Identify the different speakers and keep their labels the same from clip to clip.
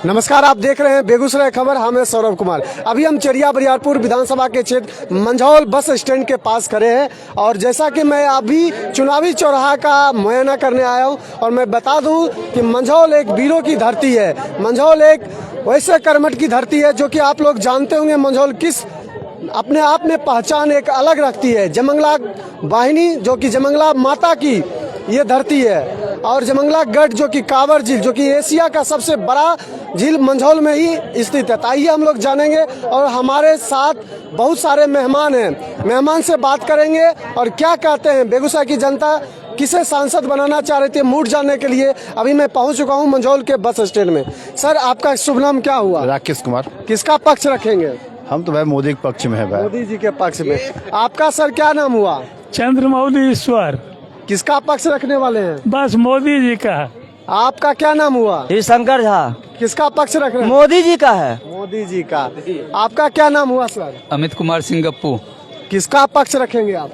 Speaker 1: नमस्कार, आप देख रहे हैं बेगूसराय खबर। हम हैं सौरभ कुमार। अभी हम चेरिया बरियारपुर विधानसभा के क्षेत्र मंझौल बस स्टैंड के पास खड़े हैं और जैसा कि मैं अभी चुनावी चौराहा का मुआयना करने आया हूं और मैं बता दूं कि मंझौल एक वीरों की धरती है। मंझौल एक वैसे कर्मठ की धरती है जो कि आप लोग जानते होंगे मंझौल किस अपने आप में पहचान एक अलग रखती है। जयमंगला वाहिनी जो कि जयमंगला माता की ये धरती है और जयमंगला गढ़ जो कि कांवर झील जो कि एशिया का सबसे बड़ा झील मंझौल में ही स्थित है। आइए हम लोग जानेंगे और हमारे साथ बहुत सारे मेहमान हैं। मेहमान से बात करेंगे और क्या कहते हैं बेगूसराय की जनता किसे सांसद बनाना चाह रही थी, मूड जानने के लिए अभी मैं पहुंच चुका हूं मंझौल के बस स्टैंड में। सर, आपका शुभ नाम क्या हुआ?
Speaker 2: राकेश कुमार।
Speaker 1: किसका पक्ष रखेंगे?
Speaker 2: हम तो भाई मोदी के पक्ष में है भाई।
Speaker 1: मोदी जी के पक्ष में। आपका सर क्या नाम हुआ?
Speaker 3: चंद्रमौली ईश्वर।
Speaker 1: किसका पक्ष रखने वाले हैं?
Speaker 3: बस मोदी जी का।
Speaker 1: आपका क्या नाम हुआ?
Speaker 4: शंकर झा।
Speaker 1: किसका पक्ष रख रहे हैं?
Speaker 4: मोदी जी का है।
Speaker 1: मोदी जी का। आपका क्या नाम हुआ सर?
Speaker 5: अमित कुमार सिंह गप्पू।
Speaker 1: किसका पक्ष रखेंगे आप?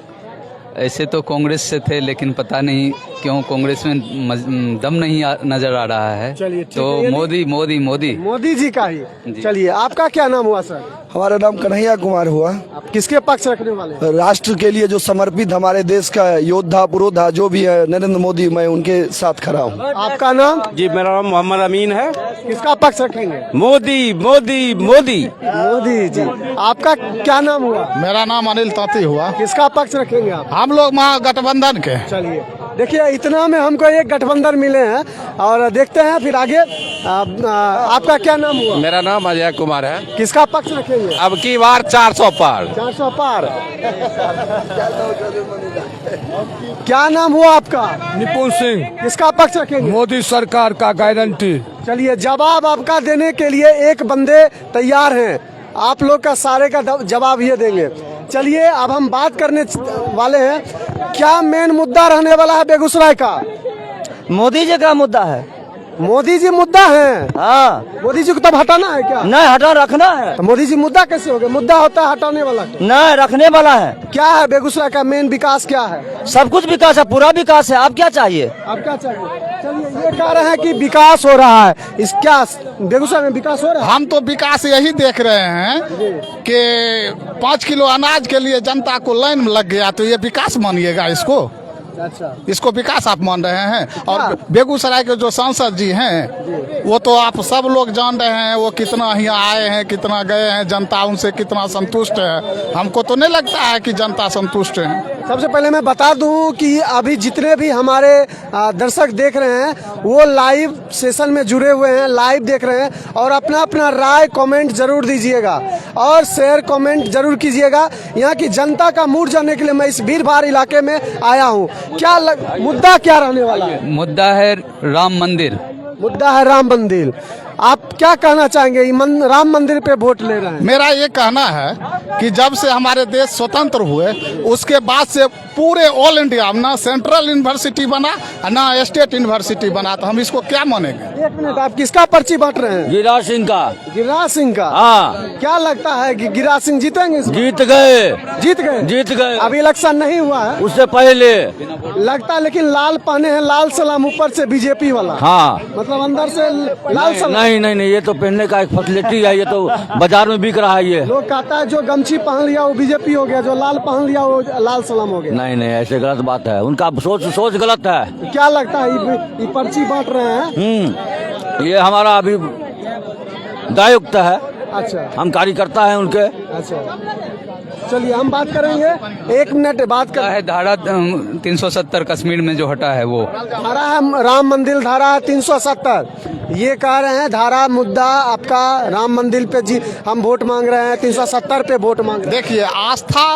Speaker 5: ऐसे तो कांग्रेस से थे लेकिन पता नहीं क्यों कांग्रेस में दम नहीं नजर आ रहा है।
Speaker 1: चलिए, ठीक
Speaker 5: तो
Speaker 1: है।
Speaker 5: मोदी मोदी मोदी
Speaker 1: मोदी जी का ही। चलिए, आपका क्या नाम हुआ सर?
Speaker 6: हमारा नाम कन्हैया कुमार हुआ।
Speaker 1: आप किसके पक्ष रखने वाले हैं?
Speaker 6: राष्ट्र के लिए जो समर्पित हमारे देश का योद्धा पुरोधा जो भी है नरेंद्र मोदी, मैं उनके साथ खड़ा हूँ।
Speaker 1: आपका नाम?
Speaker 7: जी, मेरा नाम मोहम्मद अमीन है।
Speaker 1: किसका पक्ष रखेंगे?
Speaker 7: मोदी मोदी मोदी।
Speaker 1: मोदी जी। आपका क्या नाम हुआ?
Speaker 2: मेरा नाम अनिल तांती हुआ।
Speaker 1: किसका पक्ष रखेंगे आप?
Speaker 2: हम लोग महागठबंधन के।
Speaker 1: चलिए, देखिए इतना में हमको एक गठबंधन मिले हैं और देखते हैं फिर आगे। आपका क्या नाम हुआ?
Speaker 7: मेरा नाम अजय कुमार है।
Speaker 1: किसका पक्ष रखेंगे?
Speaker 7: अब की बार 400 पार।
Speaker 1: 400 पार। क्या नाम हुआ आपका?
Speaker 3: निपुण सिंह।
Speaker 1: किसका पक्ष रखेंगे?
Speaker 3: मोदी सरकार का गारंटी।
Speaker 1: चलिए, जवाब आपका देने के लिए एक बंदे तैयार हैं। आप लोग का सारे का जवाब ये देंगे। चलिए, अब हम बात करने वाले हैं क्या मेन मुद्दा रहने वाला है बेगूसराय का?
Speaker 4: मोदी जी का मुद्दा है।
Speaker 1: मोदी जी मुद्दा है।
Speaker 4: हाँ,
Speaker 1: मोदी जी को तब हटाना है क्या?
Speaker 4: नहीं हटा रखना है।
Speaker 1: तो मोदी जी मुद्दा कैसे हो गए? मुद्दा होता है हटाने वाला।
Speaker 4: नहीं रखने वाला है।
Speaker 1: क्या है बेगूसराय का मेन विकास क्या है?
Speaker 4: सब कुछ विकास है, पूरा विकास है। आप क्या चाहिए?
Speaker 1: आप क्या चाहिए? चलिए, ये कह रहे हैं कि विकास हो रहा है। इस क्या बेगूसराय में विकास हो रहा है?
Speaker 2: हम तो विकास यही देख रहे हैं कि 5 किलो अनाज के लिए जनता को लाइन में लग गया, तो ये विकास मानिएगा इसको?
Speaker 1: अच्छा,
Speaker 2: इसको विकास आप मान रहे हैं? और बेगूसराय के जो सांसद जी हैं वो तो आप सब लोग जान रहे हैं, वो कितना यहाँ आए हैं, कितना गए हैं, जनता उनसे कितना संतुष्ट है। हमको तो नहीं लगता है कि जनता संतुष्ट है।
Speaker 1: सबसे पहले मैं बता दूं कि अभी जितने भी हमारे दर्शक देख रहे हैं वो लाइव सेशन में जुड़े हुए हैं, लाइव देख रहे हैं और अपना अपना राय कमेंट जरूर दीजिएगा और शेयर कमेंट जरूर कीजिएगा। यहाँ की जनता का मूड जानने के लिए मैं इस भीड़ भाड़ इलाके में आया हूँ। क्या मुद्दा क्या रहने वाला है?
Speaker 5: मुद्दा है राम मंदिर।
Speaker 1: मुद्दा है राम मंदिर। आप क्या कहना चाहेंगे? राम मंदिर पे वोट ले रहे हैं।
Speaker 2: मेरा ये कहना है कि जब से हमारे देश स्वतंत्र हुए उसके बाद से पूरे ऑल इंडिया में ना सेंट्रल यूनिवर्सिटी बना ना स्टेट यूनिवर्सिटी बना, तो हम इसको क्या मानेंगे?
Speaker 1: एक मिनट, आप किसका पर्ची बांट रहे हैं?
Speaker 4: गिरिराज सिंह का।
Speaker 1: गिरिराज सिंह का?
Speaker 4: हाँ।
Speaker 1: क्या लगता है कि गिरिराज सिंह जीतेंगे इसमें?
Speaker 4: जीत गए।
Speaker 1: जीत गए?
Speaker 4: जीत गए।
Speaker 1: अभी इलेक्शन नहीं हुआ है
Speaker 4: उससे पहले
Speaker 1: लगता है, लेकिन लाल पहने हैं, लाल सलाम ऊपर से बीजेपी वाला।
Speaker 4: हाँ।
Speaker 1: मतलब अंदर से लाल सलाम।
Speaker 4: नहीं, ये तो पहनने का एक फैसिलिटी है। ये तो बाजार में बिक रहा है। ये
Speaker 1: लोग कहता है जो गमछी पहन लिया वो बीजेपी हो गया, जो लाल पहन लिया वो लाल सलाम हो गया।
Speaker 4: नहीं, ऐसे गलत बात है। उनका सोच गलत है।
Speaker 1: क्या लगता है ये पर्ची बांट रहे हैं?
Speaker 4: ये हमारा अभी दायुक्त है।
Speaker 1: अच्छा,
Speaker 4: हम कार्यकर्ता हैं उनके।
Speaker 1: अच्छा, चलिए हम बात करेंगे। एक मिनट बात कर।
Speaker 5: है धारा 370 कश्मीर में जो हटा है वो
Speaker 1: धारा है राम मंदिर, धारा है 370। ये कह रहे हैं धारा मुद्दा आपका राम मंदिर पे जी हम वोट मांग रहे हैं, 370 पे वोट मांग रहे हैं।
Speaker 2: देखिए, आस्था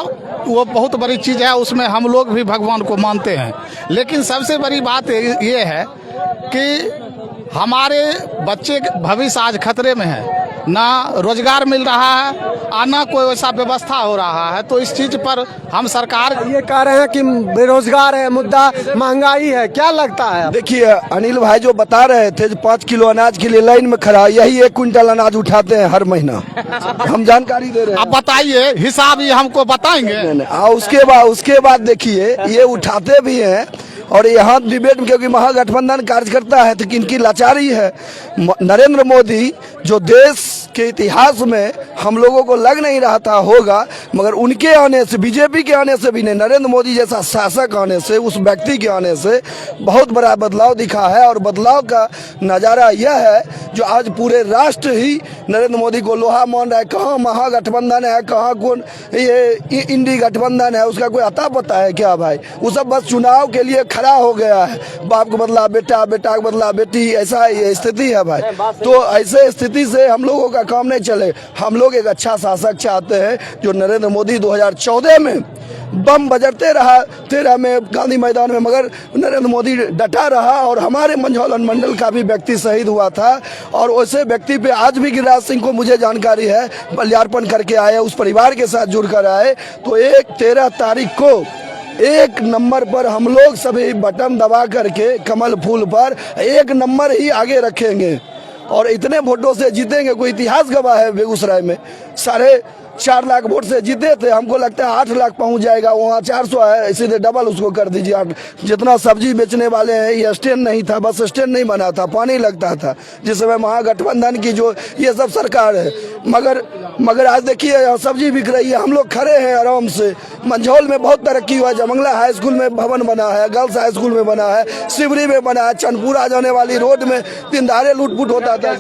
Speaker 2: वो बहुत बड़ी चीज है, उसमें हम लोग भी भगवान को मानते हैं, लेकिन सबसे बड़ी बात ये है कि हमारे बच्चे के भविष्य आज खतरे में है। ना रोजगार मिल रहा है और ना कोई वैसा व्यवस्था हो रहा है, तो इस चीज पर हम सरकार
Speaker 1: ये कह रहे हैं कि बेरोजगार है मुद्दा, महंगाई है। क्या लगता है?
Speaker 6: देखिए, अनिल भाई जो बता रहे थे 5 किलो अनाज के लिए लाइन में खड़ा, यही 1 क्विंटल अनाज उठाते हैं हर महीना। हम जानकारी दे रहे हैं।
Speaker 2: अब बताइए, हिसाब ये हमको बताएंगे?
Speaker 6: उसके बाद देखिए ये उठाते भी हैं और यहाँ डिबेट में क्योंकि महागठबंधन कार्यकर्ता है तो इनकी लाचारी है। नरेंद्र मोदी जो देश के इतिहास में हम लोगों को लग नहीं रहा था होगा, मगर उनके आने से, बीजेपी के आने से भी नहीं, नरेंद्र मोदी जैसा शासक आने से, उस व्यक्ति के आने से बहुत बड़ा बदलाव दिखा है। और बदलाव का नज़ारा यह है जो आज पूरे राष्ट्र ही नरेंद्र मोदी को लोहा मान रहा है। कहाँ महागठबंधन है, कहाँ कौन ये इंडी गठबंधन है, उसका कोई अता पता है क्या भाई? वो सब बस चुनाव के लिए खड़ा हो गया है। बाप को बदला बेटा, बेटा को बदला बेटी, ऐसा ये स्थिति है भाई। तो ऐसे स्थिति से हम लोगों का काम नहीं चले। हम लोग एक अच्छा शासक चाहते हैं जो नरेंद्र मोदी 2014 में बम बजते रहा 13 में गांधी मैदान में, मगर नरेंद्र मोदी डटा रहा और हमारे मंझौल अनुमंडल का भी व्यक्ति शहीद हुआ था। और वैसे व्यक्ति पे आज भी गिरिराज सिंह को मुझे जानकारी है, बलियार्पण करके आए, उस परिवार के साथ जुड़ कर आए। तो 13 तारीख को 1 नंबर पर हम लोग सभी बटन दबा करके कमल फूल पर 1 नंबर ही आगे रखेंगे और इतने वोटों से जीतेंगे। कोई इतिहास गवाह है बेगूसराय में 4.5 लाख वोट से जीते थे, हमको लगता है 8 लाख पहुंच जाएगा। वहाँ 400 है, इसीलिए डबल उसको कर दीजिए। जितना सब्जी बेचने वाले हैं, ये स्टैंड नहीं था, बस स्टैंड नहीं बना था, पानी लगता था जिस समय महागठबंधन की जो ये सब सरकार है। मगर आज देखिए यहाँ सब्जी बिक रही है, हम लोग खड़े हैं आराम से। मंझौल में बहुत तरक्की हुआ है, जमंगला हाई स्कूल में भवन बना है, गर्ल्स हाई स्कूल में बना है, शिवरी में बना है, चनपुरा जाने वाली रोड में दिन-दहाड़े लूट-फूट होता था।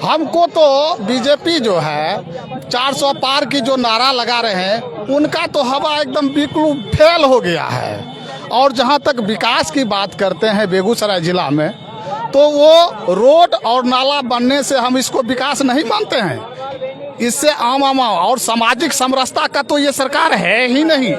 Speaker 2: हमको तो बीजेपी जो है 400 पार की जो नारा लगा रहे हैं, उनका तो हवा एकदम बिल्कुल फेल हो गया है। और जहां तक विकास की बात करते हैं बेगूसराय जिला में, तो वो रोड और नाला बनने से हम इसको विकास नहीं मानते हैं। इससे आम और सामाजिक समरसता का तो ये सरकार है ही नहीं।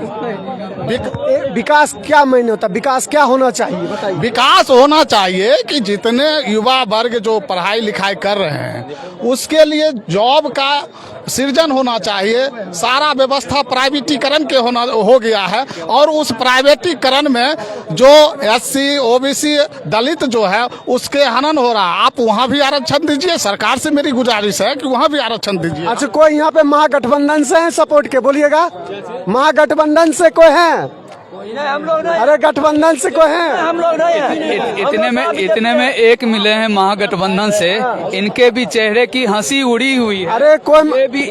Speaker 1: विकास क्या मायने होता है? विकास क्या होना चाहिए बताइए।
Speaker 2: विकास होना चाहिए कि जितने युवा वर्ग जो पढ़ाई लिखाई कर रहे हैं उसके लिए जॉब का सृजन होना चाहिए। सारा व्यवस्था प्राइवेटीकरण के हो गया है और उस प्राइवेटीकरण में जो SC OBC दलित जो है उसके हनन हो रहा है। आप वहाँ भी आरक्षण दीजिए, सरकार से मेरी गुजारिश है कि वहाँ भी आरक्षण दीजिए।
Speaker 1: अच्छा, कोई यहाँ पे महागठबंधन से है सपोर्ट के? बोलिएगा, महागठबंधन से कोई है? अरे गठबंधन से कोई है? हम लोग नहीं है।
Speaker 5: इतने में एक मिले हैं महागठबंधन से, इनके भी चेहरे की हंसी उड़ी हुई है।
Speaker 1: अरे कोई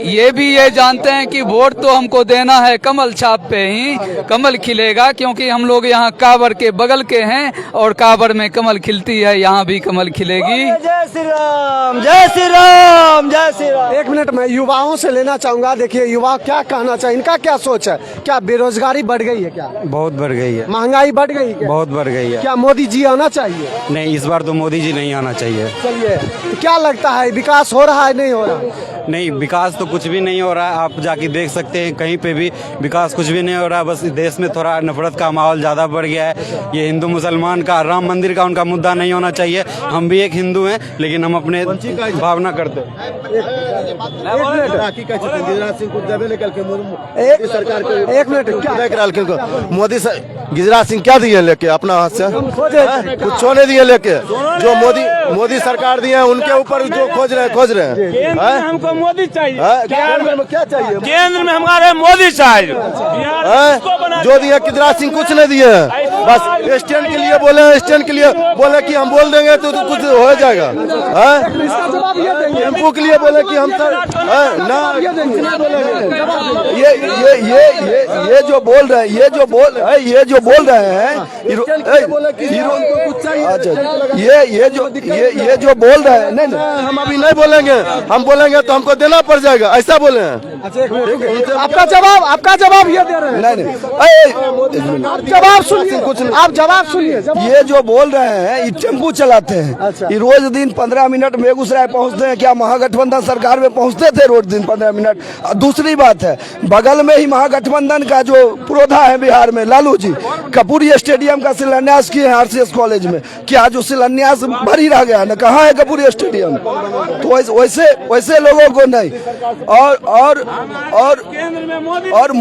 Speaker 5: ये भी ये जानते हैं कि वोट तो हमको देना है कमल छाप पे ही, कमल खिलेगा, क्योंकि हम लोग यहाँ काबर के बगल के हैं और काबर में कमल खिलती है, यहाँ भी कमल खिलेगी।
Speaker 1: जय श्री राम, जय श्री राम, जय श्री राम। 1 मिनट में युवाओं से लेना चाहूंगा। देखिए युवा क्या कहना चाहिए, इनका क्या सोच है? क्या बेरोजगारी बढ़ गई है? क्या
Speaker 8: बहुत बढ़ गई है।
Speaker 1: महंगाई बढ़ गई है?
Speaker 8: बहुत बढ़ गई है।
Speaker 1: क्या मोदी जी आना चाहिए?
Speaker 8: नहीं, इस बार तो मोदी जी नहीं आना चाहिए।
Speaker 1: चलिए, तो क्या लगता है विकास हो रहा है नहीं हो रहा?
Speaker 8: नहीं, विकास तो कुछ भी नहीं हो रहा है। आप जाके देख सकते हैं कहीं पे भी विकास कुछ भी नहीं हो रहा है। बस देश में थोड़ा नफरत का माहौल ज्यादा बढ़ गया है। ये हिंदू मुसलमान का, राम मंदिर का उनका मुद्दा नहीं होना चाहिए। हम भी एक हिंदू हैं लेकिन हम अपने भावना करते हैं।
Speaker 1: एक मिनट,
Speaker 9: मोदी गिरिराज सिंह क्या दिए लेके अपना हाथ से? कुछ नहीं दिए लेके। जो मोदी सरकार दिए उनके ऊपर जो खोज रहे हैं।
Speaker 3: हमको मोदी चाहिए।
Speaker 9: केंद्र में क्या चाहिए?
Speaker 3: केंद्र में हमारे मोदी चाहिए।
Speaker 9: जो दिए गिरिराज सिंह कुछ नहीं दिए, बस स्टैंड के लिए बोले, स्टैंड के लिए बोले कि हम बोल देंगे तो कुछ हो जाएगा। टेम्पो के लिए बोले कि हम ना, ये जो बोल रहे हैं, ये जो बोल रहे हैं, ये जो बोल रहे हैं, नहीं हम अभी नहीं बोलेंगे, हम बोलेंगे तो हमको देना पड़ जाएगा, ऐसा बोले हैं।
Speaker 1: आपका जवाब ये दे रहे हैं? नहीं, जवाब सुनिए, आप जवाब सुनिए।
Speaker 6: ये जो बोल रहे हैं ये टेम्पू चलाते हैं, ये रोज दिन 15 मिनट बेगूसराय पहुंचते हैं। क्या महागठबंधन सरकार में पहुंचते थे रोज दिन 15 मिनट? दूसरी बात है, बगल में ही महागठबंधन का जो पुरोधा है बिहार में, लालू जी कपूरी स्टेडियम का शिलान्यास किए हैं RCS कॉलेज में। क्या जो शिलान्यास भरी रह गया न? कहाँ है कपूरी स्टेडियम? तो वैसे लोगों को नहीं। और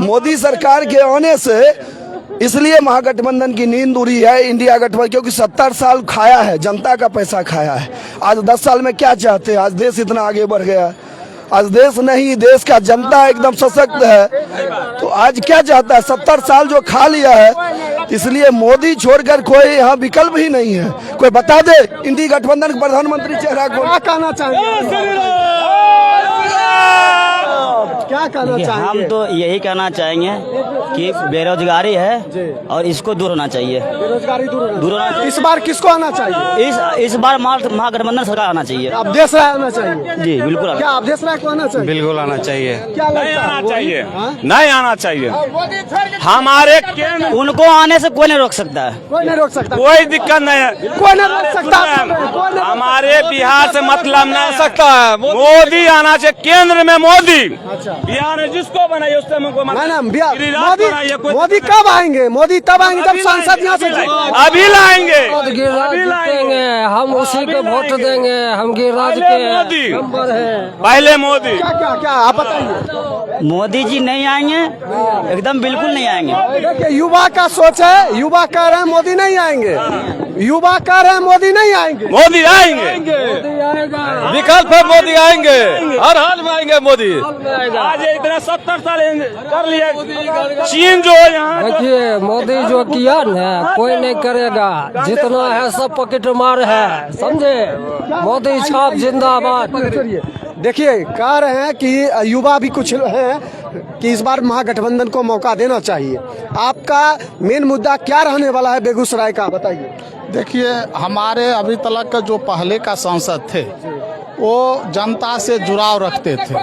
Speaker 6: मोदी सरकार के आने से इसलिए महागठबंधन की नींद उड़ी है, इंडिया गठबंधन, क्योंकि 70 साल खाया है, जनता का पैसा खाया है। आज 10 साल में क्या चाहते हैं? आज देश इतना आगे बढ़ गया। आज देश नहीं, देश का जनता एकदम सशक्त है। तो आज क्या चाहता है, 70 साल जो खा लिया है, इसलिए मोदी छोड़कर कोई यहाँ विकल्प ही नहीं है। कोई बता दे इंडी गठबंधन का प्रधानमंत्री चेहरा को।
Speaker 1: क्या कहना चाहेंगे, क्या कहना चाहेंगे?
Speaker 10: हम तो यही कहना चाहेंगे कि बेरोजगारी है और इसको दूर होना चाहिए।
Speaker 1: बेरोजगारी दूर
Speaker 10: होना चाहिए।
Speaker 1: इस बार किसको आना चाहिए?
Speaker 10: इस बार महागठबंधन सरकार आना चाहिए।
Speaker 1: अवधेश राय आना चाहिए।
Speaker 10: जी बिल्कुल।
Speaker 1: क्या अवधेश राय को आना चाहिए?
Speaker 8: बिल्कुल आना चाहिए।
Speaker 1: क्या लगता है?
Speaker 3: आना चाहिए,
Speaker 1: हाँ?
Speaker 3: नहीं आना चाहिए। हमारे
Speaker 10: उनको आने से कोई नहीं रोक सकता है।
Speaker 1: कोई नहीं रोक सकता,
Speaker 3: कोई दिक्कत नहीं है,
Speaker 1: कोई नहीं रोक सकता।
Speaker 3: हमारे बिहार से मतलब नहीं सकता है। मोदी आना चाहिए, केंद्र में मोदी। बिहार में जिसको बनाइए उससे हमको
Speaker 1: मोदी कब आएंगे? मोदी तब आएंगे जब सांसद यहाँ से
Speaker 3: अभी लाएंगे,
Speaker 5: हम उसी को वोट देंगे। हम गिरिराज
Speaker 3: मोदी पहले मोदी।
Speaker 1: क्या आप बताइए।
Speaker 10: मोदी जी नहीं आएंगे, एकदम बिल्कुल नहीं आएंगे।
Speaker 1: देखिए युवा का सोच है, युवा कह रहे हैं मोदी नहीं आएंगे, युवा कह रहे हैं मोदी नहीं आएंगे।
Speaker 3: मोदी आएंगे,
Speaker 7: विकल्प है, मोदी आएंगे, हर हाल में आएंगे मोदी।
Speaker 3: आज इतना 70 साल कर लिया चीन जो है यहाँ।
Speaker 5: देखिए मोदी जो किया न कोई नहीं करेगा, जितना है सब पॉकेट मार है, समझे। मोदी छाप जिंदाबाद।
Speaker 1: देखिए कह रहे हैं कि युवा भी कुछ हैं कि इस बार महागठबंधन को मौका देना चाहिए। आपका मेन मुद्दा क्या रहने वाला है बेगूसराय का, बताइए।
Speaker 2: देखिए हमारे अभी तक का जो पहले का सांसद थे वो जनता से जुड़ाव रखते थे,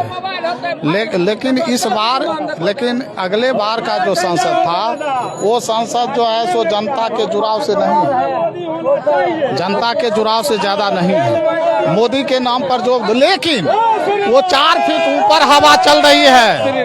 Speaker 2: लेकिन इस बार, लेकिन अगले बार का जो सांसद था वो सांसद जो है सो जनता के जुड़ाव से नहीं है, जनता के जुड़ाव से ज़्यादा नहीं है। मोदी के नाम पर जो, लेकिन वो 4 फीट ऊपर हवा चल रही है,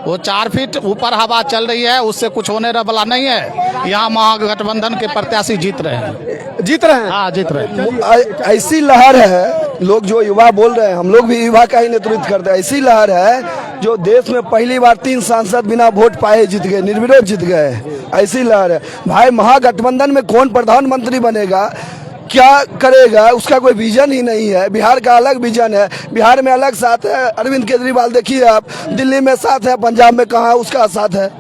Speaker 2: वो 4 फीट ऊपर हवा चल रही है, उससे कुछ होने वाला नहीं है। यहाँ महागठबंधन के प्रत्याशी जीत रहे हैं,
Speaker 1: जीत रहे हैं।
Speaker 2: हाँ जीत रहे हैं।
Speaker 6: ऐसी लहर है, लोग जो युवा बोल रहे हैं, हम लोग भी युवा का ही नेतृत्व करते हैं। ऐसी लहर है जो देश में पहली बार 3 सांसद बिना वोट पाए जीत गए, निर्विरोध जीत गए। ऐसी लहर है भाई। महागठबंधन में कौन प्रधानमंत्री बनेगा, क्या करेगा, उसका कोई विजन ही नहीं है। बिहार का अलग विजन है, बिहार में अलग साथ है। अरविंद केजरीवाल देखिए आप, दिल्ली में साथ है, पंजाब में कहाँ उसका साथ है।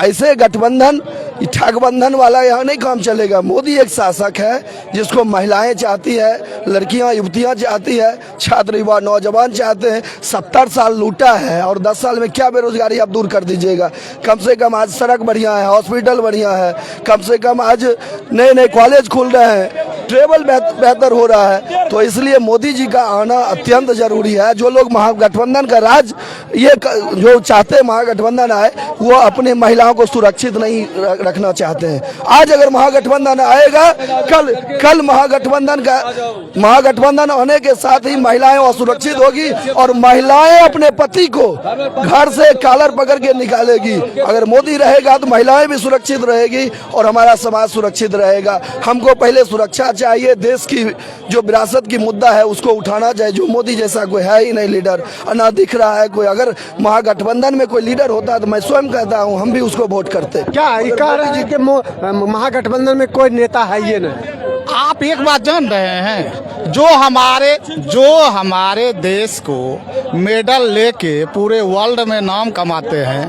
Speaker 6: ऐसे गठबंधन, ठगबंधन वाला यहाँ नहीं काम चलेगा। मोदी एक शासक है जिसको महिलाएं चाहती है, लड़कियां युवतियां चाहती है, छात्र युवा नौजवान चाहते हैं। 70 साल लूटा है और 10 साल में क्या बेरोजगारी आप दूर कर दीजिएगा। कम से कम आज सड़क बढ़िया है, हॉस्पिटल बढ़िया है, कम से कम आज नए नए कॉलेज खुल रहे हैं, ट्रेवल बेहतर हो रहा है। तो इसलिए मोदी जी का आना अत्यंत जरूरी है। जो लोग महागठबंधन का राज ये जो चाहते महागठबंधन आए, वो अपने महिलाओं को सुरक्षित नहीं रखना चाहते हैं। आज अगर महागठबंधन आएगा, कल महागठबंधन होने के साथ ही महिलाएं असुरक्षित होगी और महिलाएं अपने पति को घर से कॉलर पकड़ के निकालेगी। अगर मोदी रहेगा तो महिलाएं भी सुरक्षित रहेगी और हमारा समाज सुरक्षित रहेगा। हमको पहले सुरक्षा चाहिए, देश की जो विरासत की मुद्दा है उसको उठाना चाहिए। जो मोदी जैसा कोई है ही नहीं लीडर, ना दिख रहा है कोई। अगर महागठबंधन में कोई लीडर होता तो मैं स्वयं कहता हूँ हम भी उसको वोट करते।
Speaker 1: क्या जी के महागठबंधन में कोई नेता है ये नहीं?
Speaker 2: आप एक बात जान रहे हैं, जो हमारे देश को मेडल लेके पूरे वर्ल्ड में नाम कमाते हैं,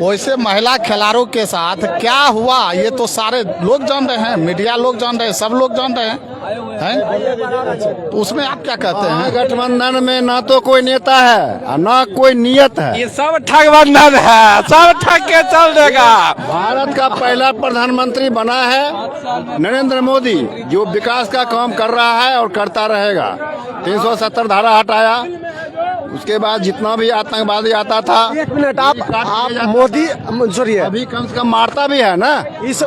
Speaker 2: वैसे महिला खिलाड़ियों के साथ क्या हुआ ये तो सारे लोग जान रहे हैं, मीडिया लोग जान रहे हैं, सब लोग जान रहे हैं। तो उसमें आप क्या कहते हैं?
Speaker 9: गठबंधन में ना तो कोई नेता है और ना कोई नियत है,
Speaker 3: ये सब ठगबंधन है, सब ठग के चल देगा।
Speaker 9: भारत का पहला प्रधानमंत्री बना है नरेंद्र मोदी, जो विकास का काम कर रहा है और करता रहेगा। 370 धारा हटाया, उसके बाद जितना भी आतंकवादी आता था।
Speaker 1: एक मिनट, आप मोदी मंजूरी है,
Speaker 9: अभी कम से कम मारता भी है ना।
Speaker 1: इस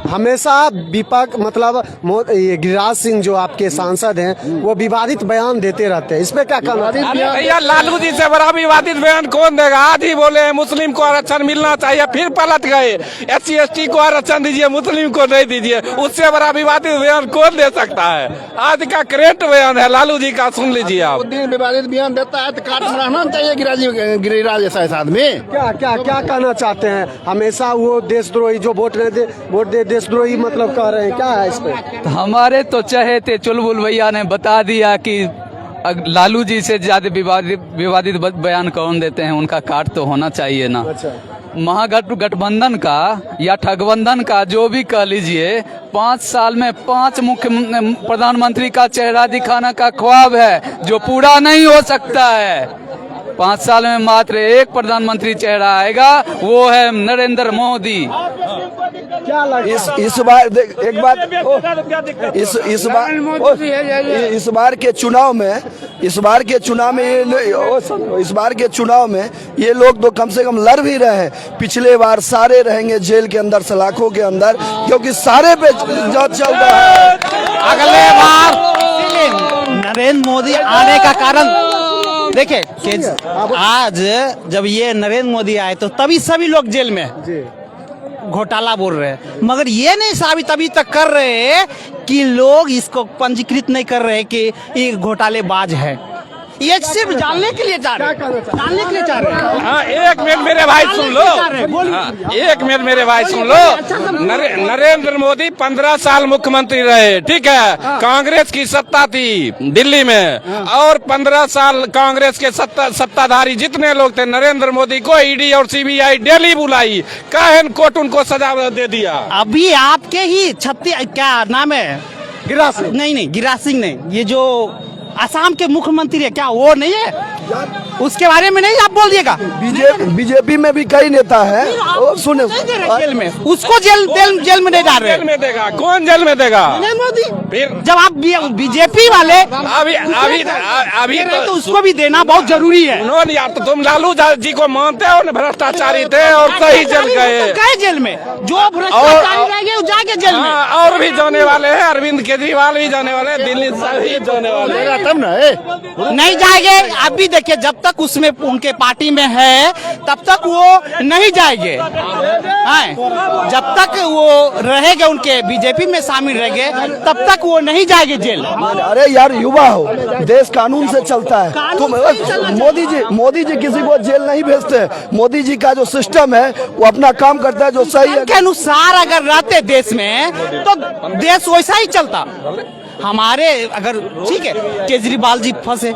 Speaker 1: हमेशा विपक्ष मतलब ये गिरिराज सिंह जो आपके सांसद हैं वो विवादित बयान देते रहते हैं, इस पे क्या कहना?
Speaker 3: भैया लालू जी से बड़ा विवादित बयान कौन देगा? आज ही बोले मुस्लिम को आरक्षण मिलना चाहिए, फिर पलट गए SC ST को आरक्षण दीजिए, मुस्लिम को नहीं दीजिए। उससे बड़ा विवादित बयान कौन दे सकता है? आज का करेक्ट बयान है लालू जी का, सुन लीजिए आप।
Speaker 9: विवादित बयान देता है तो काट में रहना चाहिए गिरिराज जैसा आदमी।
Speaker 1: क्या कहना चाहते हैं? हमेशा वो देशद्रोही जो वोट दे देशद्रोही मतलब कह रहे हैं, क्या है इस पे?
Speaker 5: हमारे तो चहेते चुलबुल भैया ने बता दिया कि लालू जी से ज्यादा विवादित बयान कौन देते हैं, उनका काट तो होना चाहिए ना। महागठबंधन का या ठगबंधन का जो भी कह लीजिए, 5 साल में 5 मुख्य प्रधानमंत्री का चेहरा दिखाने का ख्वाब है जो पूरा नहीं हो सकता है। 5 साल में मात्र एक प्रधानमंत्री चेहरा आएगा, वो है नरेंद्र मोदी।
Speaker 6: इस बार एक बात, इस बार के चुनाव में ये लोग तो कम से कम लड़ भी रहे हैं। पिछले बार सारे रहेंगे जेल के अंदर, सलाखों के अंदर, क्योंकि सारे पे जांच चल रहा है।
Speaker 11: अगले बार नरेंद्र मोदी आने का कारण देखिए कि आज जब ये नरेंद्र मोदी आए तो तभी सभी लोग जेल में घोटाला बोल रहे हैं, मगर ये नहीं साबित अभी तक कर रहे कि लोग इसको पंजीकृत नहीं कर रहे कि ये घोटालेबाज है। ये सिर्फ जानने के लिए चाह रहे हैं।
Speaker 3: हाँ, एक मिनट मेरे भाई सुन लो, एक मिनट मेरे भाई सुन लो। नरेंद्र मोदी 15 साल मुख्यमंत्री रहे, ठीक है। कांग्रेस की सत्ता थी दिल्ली में, और 15 साल कांग्रेस के सत्ताधारी जितने लोग थे, नरेंद्र मोदी को ईडी और सीबीआई दिल्ली बुलाई, काहे कोर्ट उनको सजा दे दिया।
Speaker 11: अभी आपके ही क्या नाम है,
Speaker 1: गिरिराज सिंह?
Speaker 11: नहीं, गिरिराज सिंह नहीं, ये जो असम के मुख्यमंत्री है, क्या वो नहीं है? उसके बारे में नहीं आप बोल दिएगा।
Speaker 6: बीजेपी में भी कई नेता है, सुने
Speaker 11: जेल में, उसको जेल में नहीं डाल रहे।
Speaker 3: जेल में देगा कौन? जेल में देगा
Speaker 11: मोदी।
Speaker 3: फिर
Speaker 11: जब आप बीजेपी वाले
Speaker 3: अभी
Speaker 11: तो उसको भी देना बहुत जरूरी है।
Speaker 3: उन्होंने यार, तो तुम लालू जी को मानते हो, भ्रष्टाचारी थे और सही जल गए
Speaker 11: जेल में, जो भ्रष्टाचारी रह गए जाके जेल में।
Speaker 3: और भी जाने वाले हैं, अरविंद केजरीवाल भी जाने वाले, दिल्ली सभी जाने वाले,
Speaker 9: तब ना
Speaker 11: नहीं जाएंगे। आप भी देखिए, जब तक उसमें उनके पार्टी में है तब तक वो नहीं जाएंगे, जब तक वो रहेंगे उनके बीजेपी में शामिल रहेंगे तब तक वो नहीं जाएंगे जेल।
Speaker 6: अरे यार, युवा हो, देश कानून से चलता है। तुम मोदी जी किसी को जेल नहीं भेजते। मोदी जी का जो सिस्टम है वो अपना काम करता है जो सही है।
Speaker 11: के अनुसार अगर रहते देश में तो देश वैसा ही चलता। हमारे अगर ठीक है, केजरीवाल जी फंसे,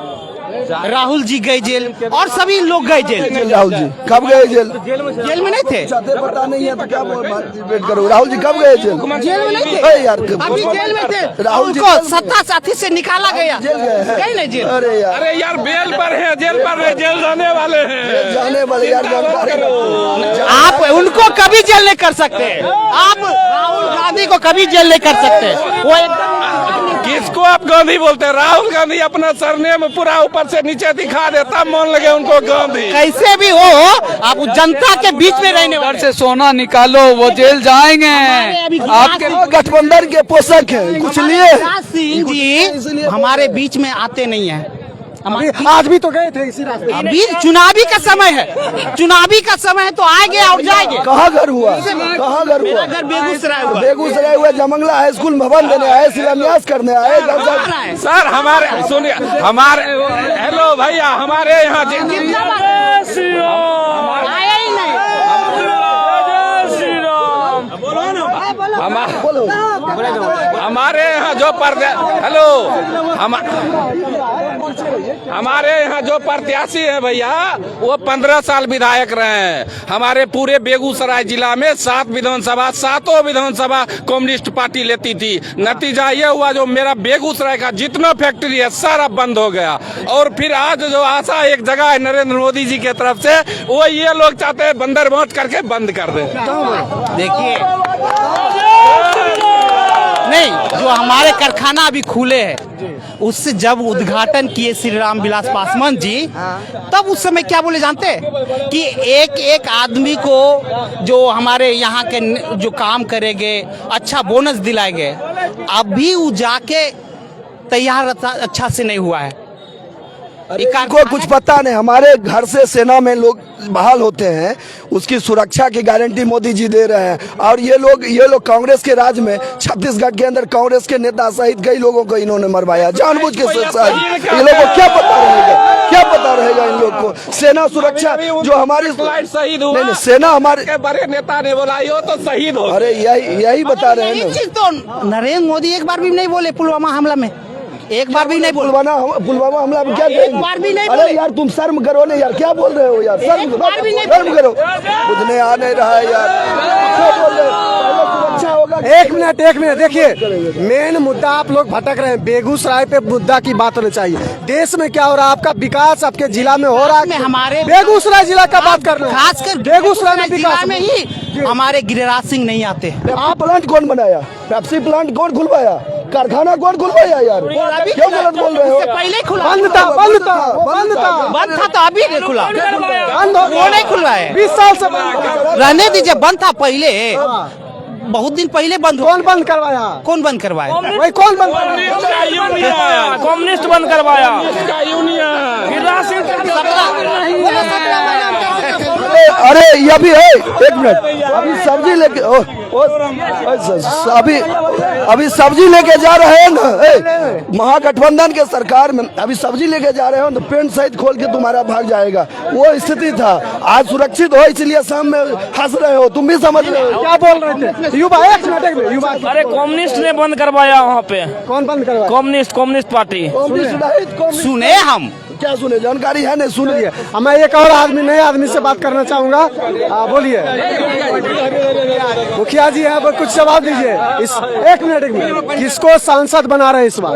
Speaker 11: राहुल जी गए जेल और सभी लोग गए जेल।
Speaker 6: राहुल जी कब गए जेल?
Speaker 11: जेल में नहीं थे,
Speaker 6: पता नहीं है तो क्या वेट करो। राहुल जी कब गए जेल?
Speaker 11: जेल में नहीं थे
Speaker 6: यार,
Speaker 11: अभी जेल में थे।
Speaker 6: राहुल जी
Speaker 11: को सत्ता साथी से निकाला गया, गए नहीं जेल।
Speaker 6: अरे
Speaker 3: यार बेल पर है, जेल पर है, जेल जाने वाले हैं,
Speaker 6: जाने वाले यार।
Speaker 11: आप उनको कभी जेल नहीं कर सकते। आप राहुल गांधी को कभी जेल नहीं कर सकते। वो
Speaker 3: किसको आप गांधी बोलते हैं? राहुल गांधी अपना सरनेम पूरा ऊपर से नीचे दिखा दे, तब मान लगे उनको गांधी।
Speaker 11: कैसे भी हो, आप जनता के बीच में रहने वाले
Speaker 5: से सोना निकालो, वो जेल जाएंगे।
Speaker 6: आपके गठबंधन के पोषक है, कुछ लिए
Speaker 11: सिंह जी हमारे बीच में आते नहीं है।
Speaker 1: आज भी तो गए थे इसी रास्ते।
Speaker 11: अभी चुनावी का समय है, चुनावी का समय है तो आएंगे और जाएंगे।
Speaker 6: कहाँ घर हुआ? कहाँ घर हुआ?
Speaker 11: घर
Speaker 6: बेगूसराय हुआ। जमंगला हाई स्कूल भवन देने आए, शिलान्यास करने आए।
Speaker 3: सर हमारे सुनिए, हमारे हेलो भैया, हमारे यहाँ हमारे यहाँ जो हमारे यहाँ जो प्रत्याशी है भैया, वो 15 साल विधायक रहे हैं। हमारे पूरे बेगूसराय जिला में 7 विधानसभा, 7 विधानसभा कम्युनिस्ट पार्टी लेती थी। नतीजा ये हुआ, जो मेरा बेगूसराय का जितना फैक्ट्री है सारा बंद हो गया। और फिर आज जो आशा एक जगह है नरेंद्र मोदी जी की तरफ से, वो ये लोग चाहते हैं बंदर बांट करके बंद कर दे।
Speaker 11: देखिए, नहीं, जो हमारे कारखाना अभी खुले हैं, उससे जब उद्घाटन किए श्री राम विलास पासवान जी, तब उस समय क्या बोले जानते हैं कि एक आदमी को जो हमारे यहाँ के जो काम करेंगे अच्छा बोनस दिलाएंगे। अभी वो जाके तैयार अच्छा से नहीं हुआ है।
Speaker 6: इनको कुछ पता नहीं। हमारे घर से सेना में लोग बहाल होते हैं, उसकी सुरक्षा की गारंटी मोदी जी दे रहे हैं। और ये लोग कांग्रेस के राज में छत्तीसगढ़ के अंदर कांग्रेस के नेता सहित कई लोगों को इन्होंने मरवाया जानबूझ के। ये लोगों को क्या पता रहेगा इन लोग को? सेना सुरक्षा जो हमारी
Speaker 3: शहीद हुआ,
Speaker 6: नहीं, सेना हमारे
Speaker 3: बड़े नेता ने बोला यो तो शहीद हो।
Speaker 6: अरे यही बता रहे हैं।
Speaker 11: चीज तो नरेंद्र मोदी एक बार भी नहीं बोले पुलवामा हमला में। एक बार भी नहीं बोले।
Speaker 6: पुलवामा हमला में क्या
Speaker 11: एक बार भी नहीं
Speaker 6: अरे
Speaker 11: बोले।
Speaker 6: यार तुम शर्म करो ना यार, क्या बोल रहे हो यार,
Speaker 11: एक बार भी नहीं
Speaker 6: शर्म करो, कुछ नहीं आ नहीं रहा है यार, क्या बोल रहे हो? सुरक्षा होगा।
Speaker 1: एक मिनट देखिए, मेन मुद्दा आप लोग भटक रहे हैं। बेगूसराय पे मुद्दा की बात होनी चाहिए। देश में क्या हो रहा है, आपका विकास आपके जिला में हो रहा है,
Speaker 11: हमारे
Speaker 1: बेगूसराय जिला का बात कर रहे हैं,
Speaker 11: खासकर
Speaker 1: बेगूसराय में
Speaker 11: जिला
Speaker 1: विकास
Speaker 11: में ही हमारे गिरिराज सिंह नहीं आते।
Speaker 6: पेप्सी प्लांट कौन बनाया? पेप्सी प्लांट कौन खुलवाया? कारखाना कौन खुलवाया यार? क्यों गलत बोल रहे हो?
Speaker 11: इससे पहले खुला
Speaker 1: बंद था
Speaker 11: तो अभी नहीं खुला,
Speaker 1: बंद हो
Speaker 11: वो नहीं खुलवा है।
Speaker 1: 20 साल से बंद।
Speaker 11: रहने दीजिए, बंद था पहले, बहुत दिन पहले बंद।
Speaker 1: कौन बंद करवाया?
Speaker 11: कौन बंद करवाया?
Speaker 1: भाई कौन बंद करवाया?
Speaker 3: कम्युनिस्ट बंद करवाया।
Speaker 6: अरे ये भी है, एक मिनट, अभी सब्जी लेके अभी सब्जी लेके जा रहे हैं ना, महागठबंधन के सरकार में अभी सब्जी लेके जा रहे हो तो पेंट सहित खोल के तुम्हारा भाग जाएगा, वो स्थिति था। आज सुरक्षित हो इसलिए शाम में हंस रहे हो, तुम भी समझ रहे हो
Speaker 1: क्या बोल रहे थे युवा? एक मिनट, युवा
Speaker 3: अरे कम्युनिस्ट ने बंद करवाया वहाँ पे।
Speaker 1: कौन बंद करवाया?
Speaker 3: Communist party.
Speaker 11: सुने हम
Speaker 6: क्या सुने? जानकारी है नहीं, सुन लिया।
Speaker 1: मैं एक और नए आदमी से बात करना चाहूंगा। बोलिए, मुखिया जी हैं, कुछ जवाब दीजिए। एक मिनट, किसको सांसद बना रहे इस बार?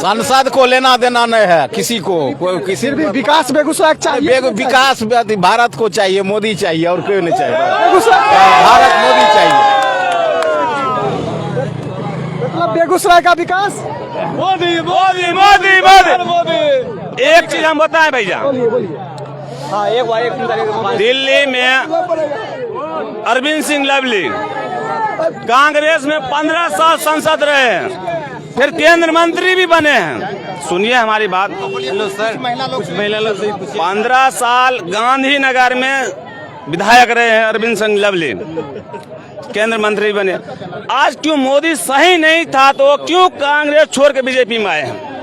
Speaker 7: सांसद को लेना देना नहीं है किसी को, कोई किसी
Speaker 1: भी विकास बेगूसराय चाहिए,
Speaker 7: विकास भारत को चाहिए, मोदी चाहिए और कोई नहीं चाहिए।
Speaker 1: बेगूसराय
Speaker 7: भारत मोदी चाहिए,
Speaker 1: मतलब बेगूसराय का विकास
Speaker 3: मोदी मोदी मोदी मोदी। एक चीज हम बताएं भैया, दिल्ली में अरविंद सिंह लवली कांग्रेस में 15 साल सांसद रहे हैं, फिर केंद्र मंत्री भी बने हैं। सुनिए हमारी बात। हेलो सर, 15 साल गांधीनगर में विधायक रहे हैं अरविंद सिंह लवली, केंद्र मंत्री बने। आज क्यों मोदी सही नहीं था तो क्यों कांग्रेस छोड़ के बीजेपी में आए हैं?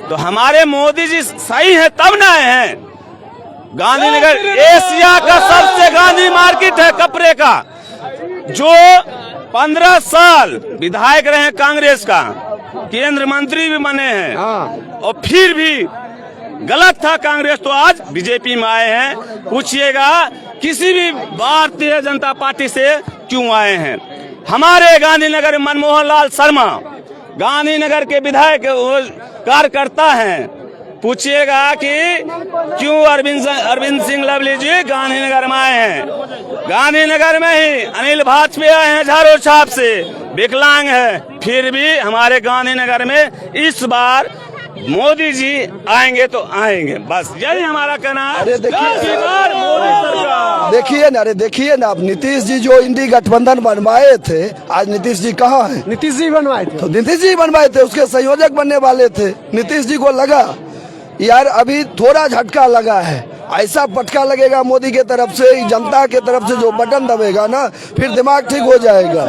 Speaker 3: तो हमारे मोदी जी सही है तब न आए हैं। गांधीनगर एशिया का सबसे गांधी मार्केट है कपड़े का, जो 15 साल विधायक रहे हैं कांग्रेस का, केंद्र मंत्री भी बने हैं, और फिर भी गलत था कांग्रेस, तो आज बीजेपी में आए हैं। पूछिएगा किसी भी भारतीय जनता पार्टी से क्यों आए हैं। हमारे गांधीनगर मनमोहन लाल शर्मा गांधीनगर के विधायक कार्यकर्ता हैं। पूछिएगा कि क्यों अरविंद सिंह लवली जी गांधीनगर में आए हैं। गांधीनगर में ही अनिल वाजपेयी आए हैं झाड़ू छाप से, विकलांग है, फिर भी हमारे गांधीनगर में इस बार मोदी जी आएंगे तो आएंगे, बस यही हमारा कहना है।
Speaker 6: अरे
Speaker 3: मोदी सरकार
Speaker 6: देखिए ना, अरे देखिए ना, अब नीतीश जी जो इंडी गठबंधन बनवाए थे, आज नीतीश जी कहाँ हैं?
Speaker 1: नीतीश जी बनवाए थे,
Speaker 6: तो नीतीश जी बनवाए थे, उसके संयोजक बनने वाले थे। नीतीश जी को लगा यार अभी थोड़ा झटका लगा है, ऐसा पटका लगेगा मोदी के तरफ से, जनता के तरफ से जो बटन दबेगा ना, फिर दिमाग ठीक हो जाएगा।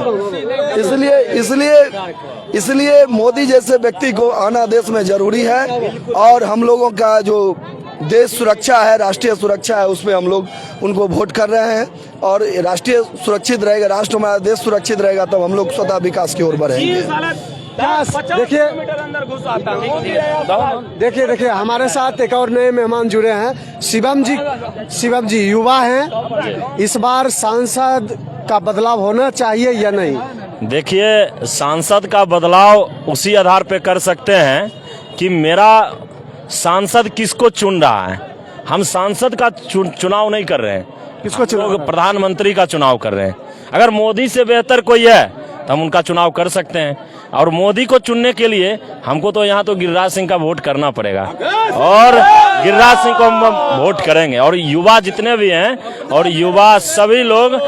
Speaker 6: इसलिए मोदी जैसे व्यक्ति को आना देश में जरूरी है, और हम लोगों का जो देश सुरक्षा है, राष्ट्रीय सुरक्षा है, उसमें हम लोग उनको वोट कर रहे हैं। और राष्ट्रीय सुरक्षित रहेगा, राष्ट्र हमारा देश सुरक्षित रहेगा, तब हम लोग स्वतः विकास की ओर बढ़ेंगे।
Speaker 1: देखिए हमारे साथ एक और नए मेहमान जुड़े हैं, शिवम जी युवा हैं। इस बार सांसद का बदलाव होना चाहिए या नहीं?
Speaker 12: देखिए, सांसद का बदलाव उसी आधार पे कर सकते हैं कि मेरा सांसद किसको चुन रहा है। हम सांसद का चुनाव नहीं कर रहे हैं,
Speaker 1: किसको चुनाव?
Speaker 12: प्रधानमंत्री का चुनाव कर रहे हैं। अगर मोदी से बेहतर कोई है तो हम उनका चुनाव कर सकते हैं, और मोदी को चुनने के लिए हमको तो यहाँ तो गिरिराज सिंह का वोट करना पड़ेगा, और गिरिराज सिंह को हम वोट करेंगे। और युवा जितने भी हैं, और युवा सभी लोग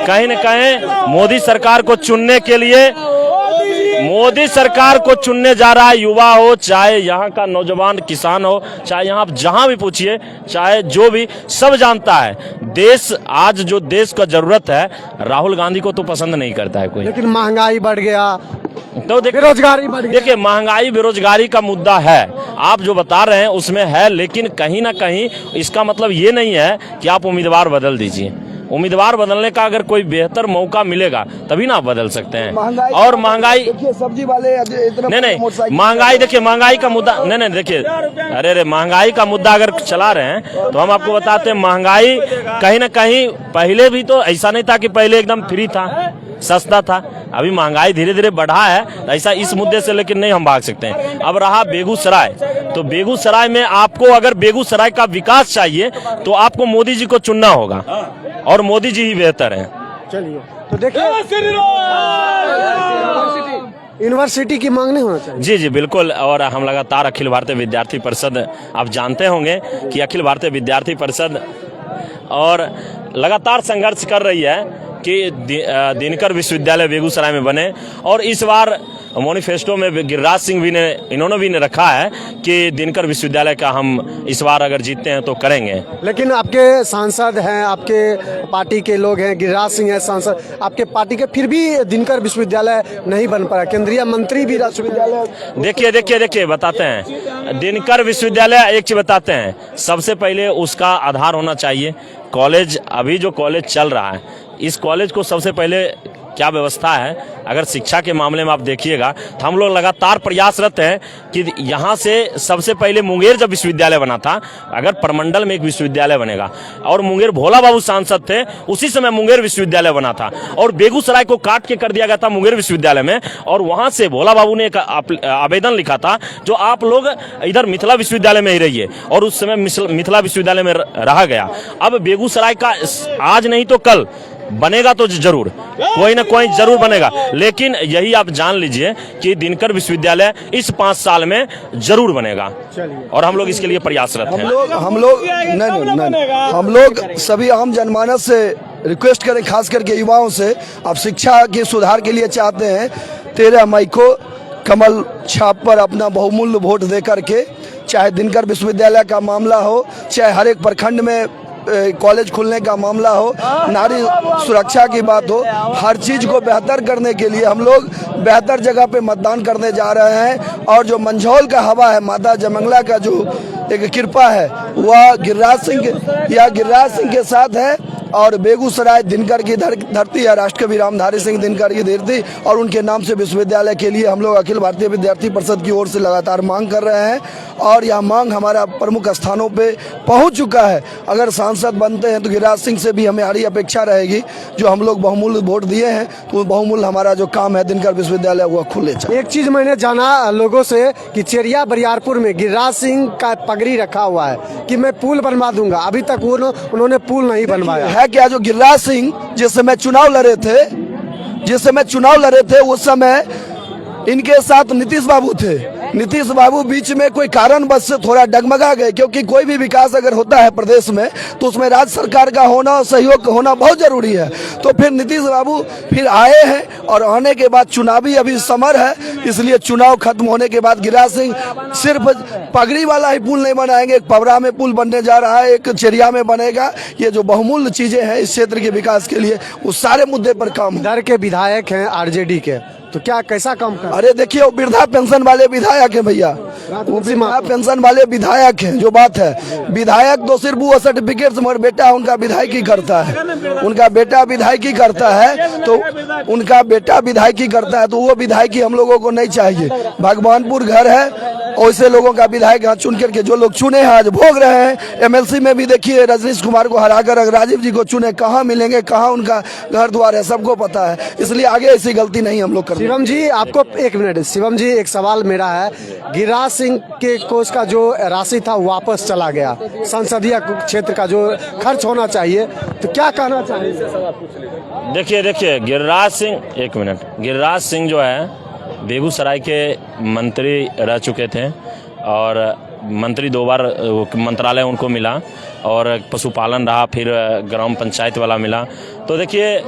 Speaker 12: कहीं न कहीं मोदी सरकार को चुनने के लिए, मोदी सरकार को चुनने जा रहा है। युवा हो, चाहे यहाँ का नौजवान किसान हो, चाहे यहाँ जहाँ भी पूछिए, चाहे जो भी, सब जानता है देश आज जो देश का जरूरत है, राहुल गांधी को तो पसंद नहीं करता है कोई।
Speaker 1: लेकिन महंगाई बढ़ गया,
Speaker 12: तो
Speaker 1: बेरोजगारी बढ़ गई।
Speaker 12: देखिए, महंगाई बेरोजगारी का मुद्दा है, आप जो बता रहे हैं उसमें है, लेकिन कहीं ना कहीं इसका मतलब ये नहीं है कि आप उम्मीदवार बदल दीजिए। उम्मीदवार बदलने का अगर कोई बेहतर मौका मिलेगा तभी ना आप बदल सकते हैं। और महंगाई
Speaker 6: देखिए, सब्जी वाले इतना
Speaker 12: नहीं महंगाई देखिए, महंगाई का मुद्दा नहीं देखिए, अरे महंगाई का मुद्दा अगर चला रहे हैं तो हम आपको बताते हैं महंगाई कहीं ना कहीं पहले भी तो ऐसा नहीं था कि पहले एकदम फ्री था, सस्ता था। अभी महंगाई धीरे धीरे बढ़ा है, ऐसा इस मुद्दे से लेकिन नहीं हम भाग सकते हैं। अब रहा बेगूसराय, तो बेगूसराय में आपको अगर बेगूसराय का विकास चाहिए तो आपको मोदी जी को चुनना होगा और मोदी जी ही बेहतर हैं।
Speaker 1: चलिए, तो देखिए यूनिवर्सिटी की मांग नहीं होना चाहिए।
Speaker 12: जी जी बिल्कुल। और हम लगातार अखिल भारतीय विद्यार्थी परिषद, आप जानते होंगे कि अखिल भारतीय विद्यार्थी परिषद और लगातार संघर्ष कर रही है कि दिनकर विश्वविद्यालय बेगूसराय में बने। और इस बार मैनिफेस्टो में गिरिराज सिंह भी ने इन्होंने भी रखा है कि दिनकर विश्वविद्यालय का हम इस बार अगर जीतते हैं तो करेंगे।
Speaker 1: लेकिन आपके सांसद हैं, आपके पार्टी के लोग हैं, गिरिराज सिंह है सांसद आपके पार्टी के, फिर भी दिनकर विश्वविद्यालय नहीं बन पाया। केंद्रीय मंत्री भी विश्वविद्यालय
Speaker 12: देखिए बताते हैं, दिनकर विश्वविद्यालय एक चीज बताते हैं, सबसे पहले उसका आधार होना चाहिए कॉलेज। अभी जो कॉलेज चल रहा है, इस कॉलेज को सबसे पहले क्या व्यवस्था है, अगर शिक्षा के मामले में आप देखिएगा तो हम लोग लगातार प्रयासरत हैं कि यहाँ से सबसे पहले मुंगेर जब विश्वविद्यालय बना था, अगर प्रमंडल में एक विश्वविद्यालय बनेगा, और मुंगेर भोला बाबू सांसद थे उसी समय मुंगेर विश्वविद्यालय बना था, और बेगूसराय को काट के कर दिया गया था मुंगेर विश्वविद्यालय में, और वहां से भोला बाबू ने एक आवेदन लिखा था जो आप लोग इधर मिथिला विश्वविद्यालय में ही रहिए, और उस समय मिथिला विश्वविद्यालय में रहा गया। अब बेगूसराय का आज नहीं तो कल बनेगा तो जरूर, कोई ना कोई जरूर बनेगा, लेकिन यही आप जान लीजिए कि दिनकर विश्वविद्यालय इस 5 साल में जरूर बनेगा और हम लोग इसके लिए प्रयासरत हैं।
Speaker 6: हम लोग सभी आम जनमानस से रिक्वेस्ट करें, खास करके युवाओं से, आप शिक्षा के सुधार के लिए चाहते हैं 13 मई को कमल छाप पर अपना बहुमूल्य वोट दे करके, चाहे दिनकर विश्वविद्यालय का मामला हो, चाहे हर एक प्रखंड में कॉलेज खुलने का मामला हो, नारी सुरक्षा की बात हो, हर चीज को बेहतर करने के लिए हम लोग बेहतर जगह पे मतदान करने जा रहे हैं। और जो मंझौल का हवा है, माता जयमंगला का जो एक कृपा है, वह गिरिराज सिंह के साथ है। और बेगूसराय दिनकर की धरती है, राष्ट्रकवि रामधारी सिंह दिनकर की धरती, और उनके नाम से विश्वविद्यालय के लिए हम लोग अखिल भारतीय विद्यार्थी परिषद की ओर से लगातार मांग कर रहे हैं, और यह मांग हमारा प्रमुख स्थानों पे पहुंच चुका है। अगर सांसद बनते हैं तो गिरिराज सिंह से भी हमारी अपेक्षा रहेगी, जो हम लोग बहुमूल्य वोट दिए हैं, तो बहुमूल्य हमारा जो काम है दिनकर विश्वविद्यालय वह खुले।
Speaker 1: एक चीज मैंने जाना लोगों से कि चेरिया बरियारपुर में गिरिराज सिंह का पगड़ी रखा हुआ है कि मैं पुल बनवा दूंगा, अभी तक उन्होंने पुल नहीं बनवाया है।
Speaker 6: क्या जो गिरिराज सिंह जिस समय चुनाव लड़े थे उस समय इनके साथ नीतीश बाबू थे। नीतीश बाबू बीच में कोई कारणवश से थोड़ा डगमगा गए, क्योंकि कोई भी विकास अगर होता है प्रदेश में तो उसमें राज्य सरकार का होना और सहयोग होना बहुत जरूरी है। तो फिर नीतीश बाबू फिर आए हैं, और आने के बाद चुनावी अभी समर है, इसलिए चुनाव खत्म होने के बाद गिरिराज सिंह सिर्फ पगड़ी वाला ही पुल नहीं बनाएंगे, एक पवरा में पुल बनने जा रहा है, एक चेरिया में बनेगा। ये जो बहुमूल्य चीजें हैं इस क्षेत्र के विकास के लिए, उस सारे मुद्दे पर काम।
Speaker 1: इधर के विधायक हैं आरजेडी के, तो क्या कैसा काम कर?
Speaker 6: अरे देखिए, वो वृद्धा पेंशन वाले विधायक हैं भैया, वो वृद्धा पेंशन वाले विधायक हैं। जो बात है, विधायक तो सिर्फ वो सर्टिफिकेट से, मगर बेटा उनका विधायकी करता है, उनका बेटा विधायकी करता है, तो वो विधायकी हम लोगों को नहीं चाहिए। भगवानपुर घर है, वैसे लोगों का विधायक यहाँ चुन करके जो लोग चुने हैं आज भोग रहे हैं। एमएलसी में भी देखिए रजनीश कुमार को हराकर अगर राजीव जी को चुने, कहाँ मिलेंगे, कहाँ उनका घर द्वार है, सबको पता है। इसलिए आगे ऐसी गलती नहीं हम लोग करते।
Speaker 1: शिवम जी, आपको एक मिनट, शिवम जी एक सवाल मेरा है, गिरिराज सिंह के कोष का जो राशि था वापस चला गया, संसदीय क्षेत्र का जो खर्च होना चाहिए, तो क्या कहना चाहिए?
Speaker 12: देखिए गिरिराज सिंह जो है बेगूसराय के मंत्री रह चुके थे, और मंत्री 2 बार मंत्रालय उनको मिला, और पशुपालन रहा, फिर ग्राम पंचायत वाला मिला। तो देखिए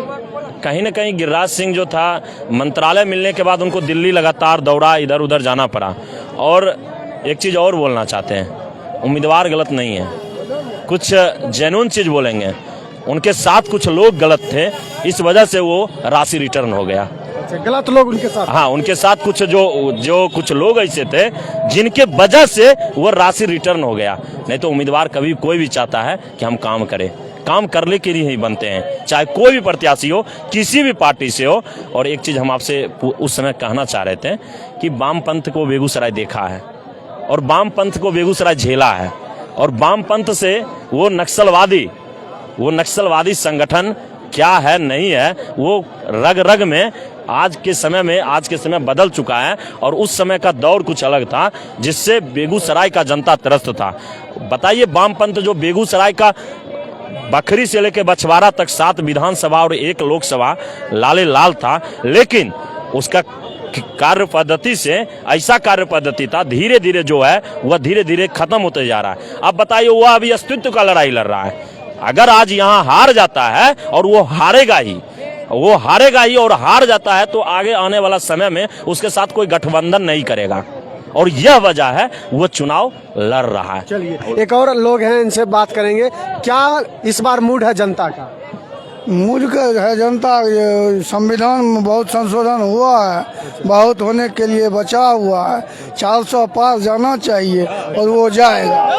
Speaker 12: कहीं ना कहीं गिरिराज सिंह जो था, मंत्रालय मिलने के बाद उनको दिल्ली लगातार दौड़ा, इधर उधर जाना पड़ा। और एक चीज़ और बोलना चाहते हैं, उम्मीदवार गलत नहीं है, कुछ जेन्युइन चीज़ बोलेंगे, उनके साथ कुछ लोग गलत थे, इस वजह से वो राशि रिटर्न हो गया।
Speaker 1: गलत लोग उनके साथ,
Speaker 12: हाँ, उनके साथ कुछ जो कुछ लोग ऐसे थे जिनके वजह से वो राशि रिटर्न हो गया। नहीं तो उम्मीदवार कभी कोई भी चाहता है कि हम काम करें, काम करने के लिए ही बनते हैं, चाहे कोई भी प्रत्याशी हो, किसी भी पार्टी से हो। और एक चीज़ हम आपसे उस समय कहना चाह रहे थे कि वामपंथ को बेगूसराय देखा है और वामपंथ को बेगूसराय झेला है, और वामपंथ से वो नक्सलवादी संगठन क्या है नहीं है वो रग रग में आज के समय बदल चुका है। और उस समय का दौर कुछ अलग था जिससे बेगूसराय का जनता त्रस्त था। बताइए, वामपंथ जो बेगूसराय का बखरी से लेकर बछवाड़ा तक 7 विधानसभा और 1 लोकसभा लाले लाल था, लेकिन उसका कार्य पद्धति से ऐसा कार्य पद्धति था, धीरे धीरे जो है वह धीरे धीरे खत्म होते जा रहा है। अब बताइए, वह अभी अस्तित्व का लड़ाई लड़ रहा है। अगर आज यहाँ हार जाता है, और वो हारेगा ही और हार जाता है, तो आगे आने वाला समय में उसके साथ कोई गठबंधन नहीं करेगा, और यह वजह है वो चुनाव लड़ रहा है।
Speaker 1: चलिए, एक और लोग हैं, इनसे बात करेंगे। क्या इस बार मूड है जनता का?
Speaker 6: मूड का है जनता, संविधान में बहुत संशोधन हुआ है, बहुत होने के लिए बचा हुआ है, 400 पार जाना चाहिए और वो जाएगा।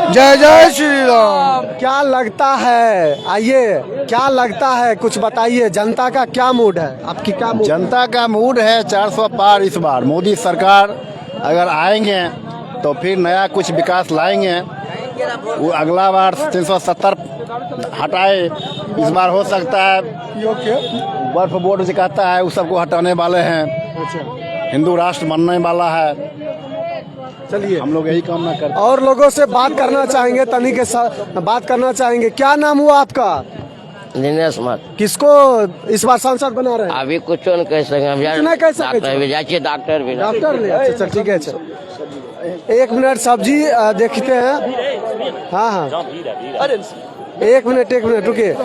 Speaker 6: जय जय श्री राम।
Speaker 1: क्या लगता है, आइए, क्या लगता है, कुछ बताइए, जनता का क्या मूड है? आपकी क्या मूड?
Speaker 9: जनता का मूड है 400 पार। इस बार मोदी सरकार अगर आएंगे तो फिर नया कुछ विकास लाएंगे। वो अगला बार 370 हटाए, इस बार हो सकता है वर्फ बोर्ड जो कहता है उस सबको हटाने वाले हैं। हिंदू राष्ट्र बनने वाला है।
Speaker 1: चलिए,
Speaker 9: हम लोग यही कामना करते हैं।
Speaker 1: और लोगों से बात करना चाहेंगे, तनी के साथ बात करना चाहेंगे। क्या नाम हुआ आपका?
Speaker 10: दिनेश मत
Speaker 1: किसको इस बार सांसद बना रहे हैं?
Speaker 10: अभी कुछ नहीं कह सके,
Speaker 1: नहीं कह सके।
Speaker 10: डॉक्टर भी
Speaker 1: अच्छा, ठीक है। अच्छा, 1 मिनट सब्जी देखते हैं। हाँ, एक मिनट रुकिए।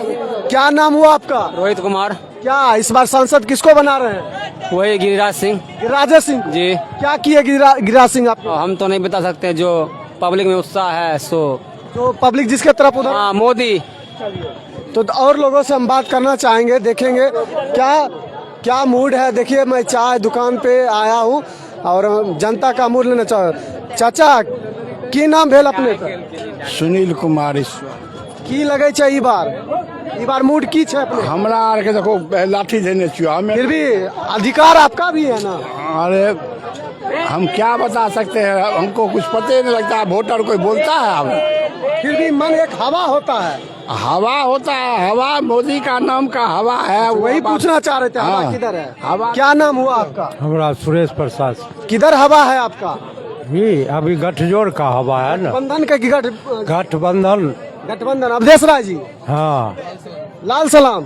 Speaker 1: क्या नाम हुआ आपका?
Speaker 11: रोहित कुमार।
Speaker 1: क्या इस बार सांसद किसको बना रहे हैं?
Speaker 11: वही गिरिराज सिंह जी।
Speaker 1: क्या किए गिरिराज सिंह आप?
Speaker 11: हम तो नहीं बता सकते, जो पब्लिक में उत्साह है सो
Speaker 1: जो पब्लिक जिसके तरफ उधर।
Speaker 11: हाँ, मोदी।
Speaker 1: तो और लोगों से हम बात करना चाहेंगे, देखेंगे क्या मूड है। देखिए, मैं चाय दुकान पे आया हूँ और जनता का मूड लेना चाह। चाचा, की नाम भेल अपने?
Speaker 6: सुनील कुमार ईश्वर।
Speaker 1: की लगे छै ई बार मूड की छै अपने?
Speaker 6: हमरा आर के देखो लाठी देने चाहिए,
Speaker 1: फिर भी अधिकार आपका भी है ना।
Speaker 6: अरे हम क्या बता सकते हैं, हमको कुछ पता ही नहीं लगता। वोटर कोई बोलता है, हम
Speaker 1: फिर भी मन एक हवा होता है।
Speaker 6: हवा मोदी का नाम का हवा है।
Speaker 1: वही पूछना चाह रहे थे, हवा किधर है?
Speaker 6: हवा।
Speaker 1: क्या नाम हुआ आपका?
Speaker 7: हमारा सुरेश प्रसाद।
Speaker 1: किधर हवा है आपका?
Speaker 7: ये अभी गठजोड़ का हवा है ना।
Speaker 1: गठबंधन का गठबंधन अवधेश राय जी।
Speaker 7: हाँ,
Speaker 1: लाल सलाम।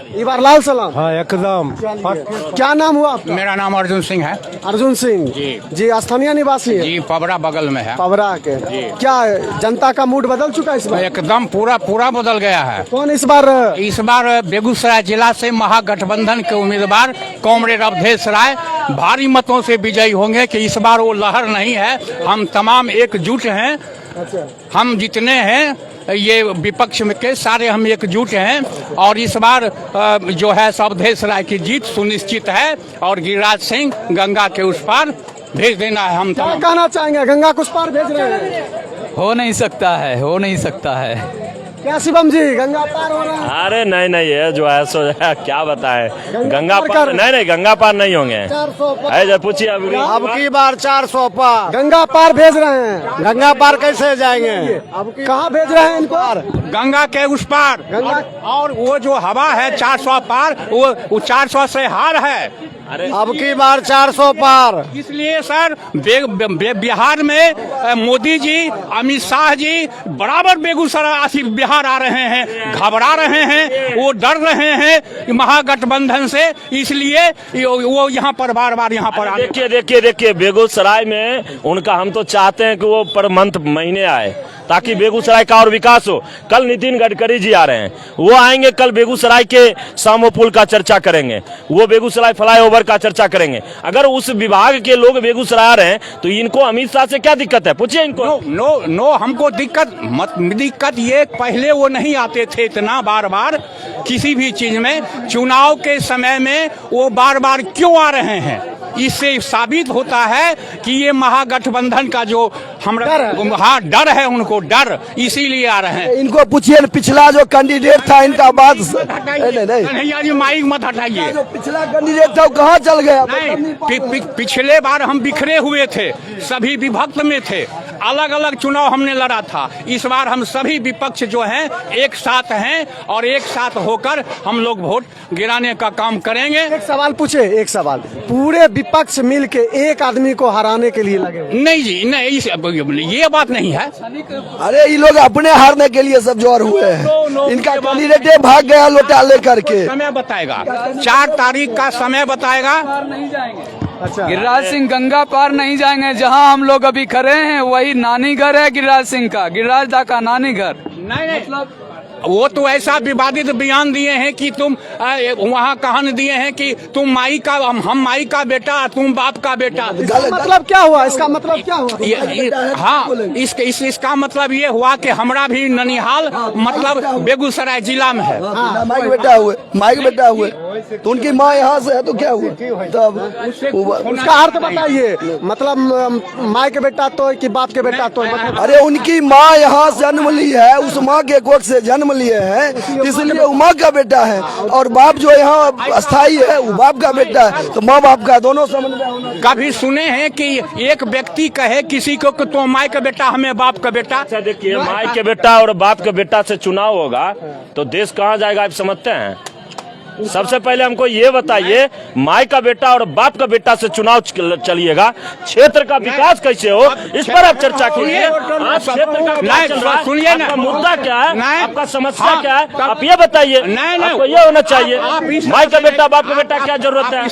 Speaker 7: ये
Speaker 1: बार लाल सलाम।
Speaker 7: हाँ, एकदम।
Speaker 1: क्या नाम हुआ आपका?
Speaker 11: मेरा नाम अर्जुन सिंह है।
Speaker 1: अर्जुन सिंह जी स्थानीय निवासी है?
Speaker 11: जी, पबरा बगल में है।
Speaker 1: पबरा के। क्या जनता का मूड बदल चुका है इस बार?
Speaker 11: एकदम पूरा बदल गया है।
Speaker 1: कौन इस बार
Speaker 11: बेगूसराय जिला से महागठबंधन के उम्मीदवार कॉमरेड अवधेश राय भारी मतों से विजयी होंगे। कि इस बार वो लहर नहीं है, हम तमाम एकजुट हैं। हम जितने हैं ये विपक्ष में के सारे हम एकजुट हैं, और इस बार जो है अवधेश राय की जीत सुनिश्चित है। और गिरिराज सिंह गंगा के उस पार भेज देना है। हम
Speaker 1: क्या कहना चाहेंगे? गंगा के उस पार भेज रहे हैं?
Speaker 5: हो नहीं सकता है।
Speaker 1: क्या शिवम जी, गंगा पार हो रहा है?
Speaker 12: अरे नहीं, ये जो है सो क्या बताएं, गंगा पार नहीं, गंगा पार नहीं होंगे।
Speaker 1: 400
Speaker 12: जब पूछिए
Speaker 1: अब की बार 400 पार गंगा पार भेज रहे हैं। गंगा पार कैसे जाएंगे? अब कहाँ भेज रहे हैं इनको?
Speaker 11: गंगा के उस पार। और वो जो हवा है 400 पार, वो 400 से हार है।
Speaker 1: अब की बार 400 पार।
Speaker 11: इसलिए सर बिहार में मोदी जी, अमित शाह जी बराबर बेगूसराय बिहार आ रहे हैं, घबरा रहे हैं, वो डर रहे हैं महागठबंधन से। इसलिए वो यहाँ पर बार यहाँ पर
Speaker 12: देखिए बेगूसराय में उनका हम तो चाहते हैं कि वो पर मंथ महीने आए, ताकि बेगूसराय का और विकास हो। कल नितिन गडकरी जी आ रहे हैं, वो आएंगे, कल बेगूसराय के सामो पुल का चर्चा करेंगे, वो बेगूसराय फ्लाईओवर का चर्चा करेंगे। अगर उस विभाग के लोग बेगूसराय आ रहे हैं तो इनको अमित शाह से क्या दिक्कत है? पूछिए इनको।
Speaker 11: नो हमको दिक्कत ये, पहले वो नहीं आते थे इतना बार किसी भी चीज में। चुनाव के समय में वो बार क्यों आ रहे हैं?
Speaker 3: इससे साबित होता है कि ये महागठबंधन का जो हमरा हाँ डर है, उनको डर इसीलिए आ रहे हैं।
Speaker 6: इनको पूछिए न, पिछला जो कैंडिडेट था इनका बात नहीं
Speaker 3: कन्हैया जी माइक मत हटाइए।
Speaker 6: जो पिछला कैंडिडेट था वो कहाँ चल गया?
Speaker 3: नहीं, पिछले बार हम बिखरे हुए थे, सभी विभक्त में थे, अलग अलग चुनाव हमने लड़ा था। इस बार हम सभी विपक्ष जो हैं एक साथ हैं और एक साथ होकर हम लोग वोट गिराने का काम करेंगे।
Speaker 1: एक सवाल पूछे, एक सवाल, पूरे विपक्ष मिल के एक आदमी को हराने के लिए लगे हुए?
Speaker 3: नहीं जी, नहीं, ये बात नहीं है।
Speaker 6: अरे ये लोग अपने हारने के लिए सब जोर हुए हैं। इनका कैंडिडेट भाग गया लोटा लेकर के।
Speaker 3: समय बताएगा, 4 तारीख का समय बताएगा।
Speaker 1: अच्छा,
Speaker 5: गिरिराज सिंह गंगा पार नहीं जाएंगे। जहां हम लोग अभी खड़े हैं वही नानी घर है गिरिराज सिंह का, गिरिराज दा का नानी घर।
Speaker 3: नहीं, मतलब वो तो ऐसा विवादित बयान दिए हैं कि तुम वहाँ कहानी दिए हैं कि तुम माई का, हम माई का बेटा, तुम बाप का बेटा।
Speaker 1: मतलब क्या हुआ? इसका मतलब क्या हुआ?
Speaker 3: हाँ, इसका मतलब ये हुआ कि हमरा भी ननिहाल मतलब बेगूसराय जिला में है।
Speaker 6: माइक बेटा हुए, माइक बेटा हुए, तो उनकी माँ यहाँ से है तो क्या हुआ? तब
Speaker 1: उसका अर्थ बताइए, मतलब माँ के बेटा तो कि बाप के बेटा तो?
Speaker 6: अरे उनकी माँ यहाँ जन्म ली है, उस माँ के कोख से जन्म लिए हैं, इसलिए वो माँ का बेटा है, और बाप जो यहाँ अस्थाई है वो बाप का बेटा है, तो माँ बाप का दोनों समन्वय होना।
Speaker 3: कभी सुने हैं कि एक व्यक्ति कहे किसी को कि तो माई का बेटा, हमें बाप का बेटा?
Speaker 12: अच्छा देखिए, माई के बेटा और बाप के बेटा से चुनाव होगा तो देश कहाँ जाएगा, आप समझते हैं? सबसे पहले हमको ये बताइए, माई का बेटा और बाप का बेटा से चुनाव चलिएगा, क्षेत्र का विकास कैसे हो, इस पर आप चर्चा कीजिए। आप क्षेत्र का विकास चल रहा है,
Speaker 3: सुनिए ना,
Speaker 12: आपका मुद्दा क्या है, आपका समस्या
Speaker 3: हाँ,
Speaker 12: क्या है, आप ये बताइए। आपको ये होना चाहिए, माई का बेटा बाप का बेटा क्या जरूरत है?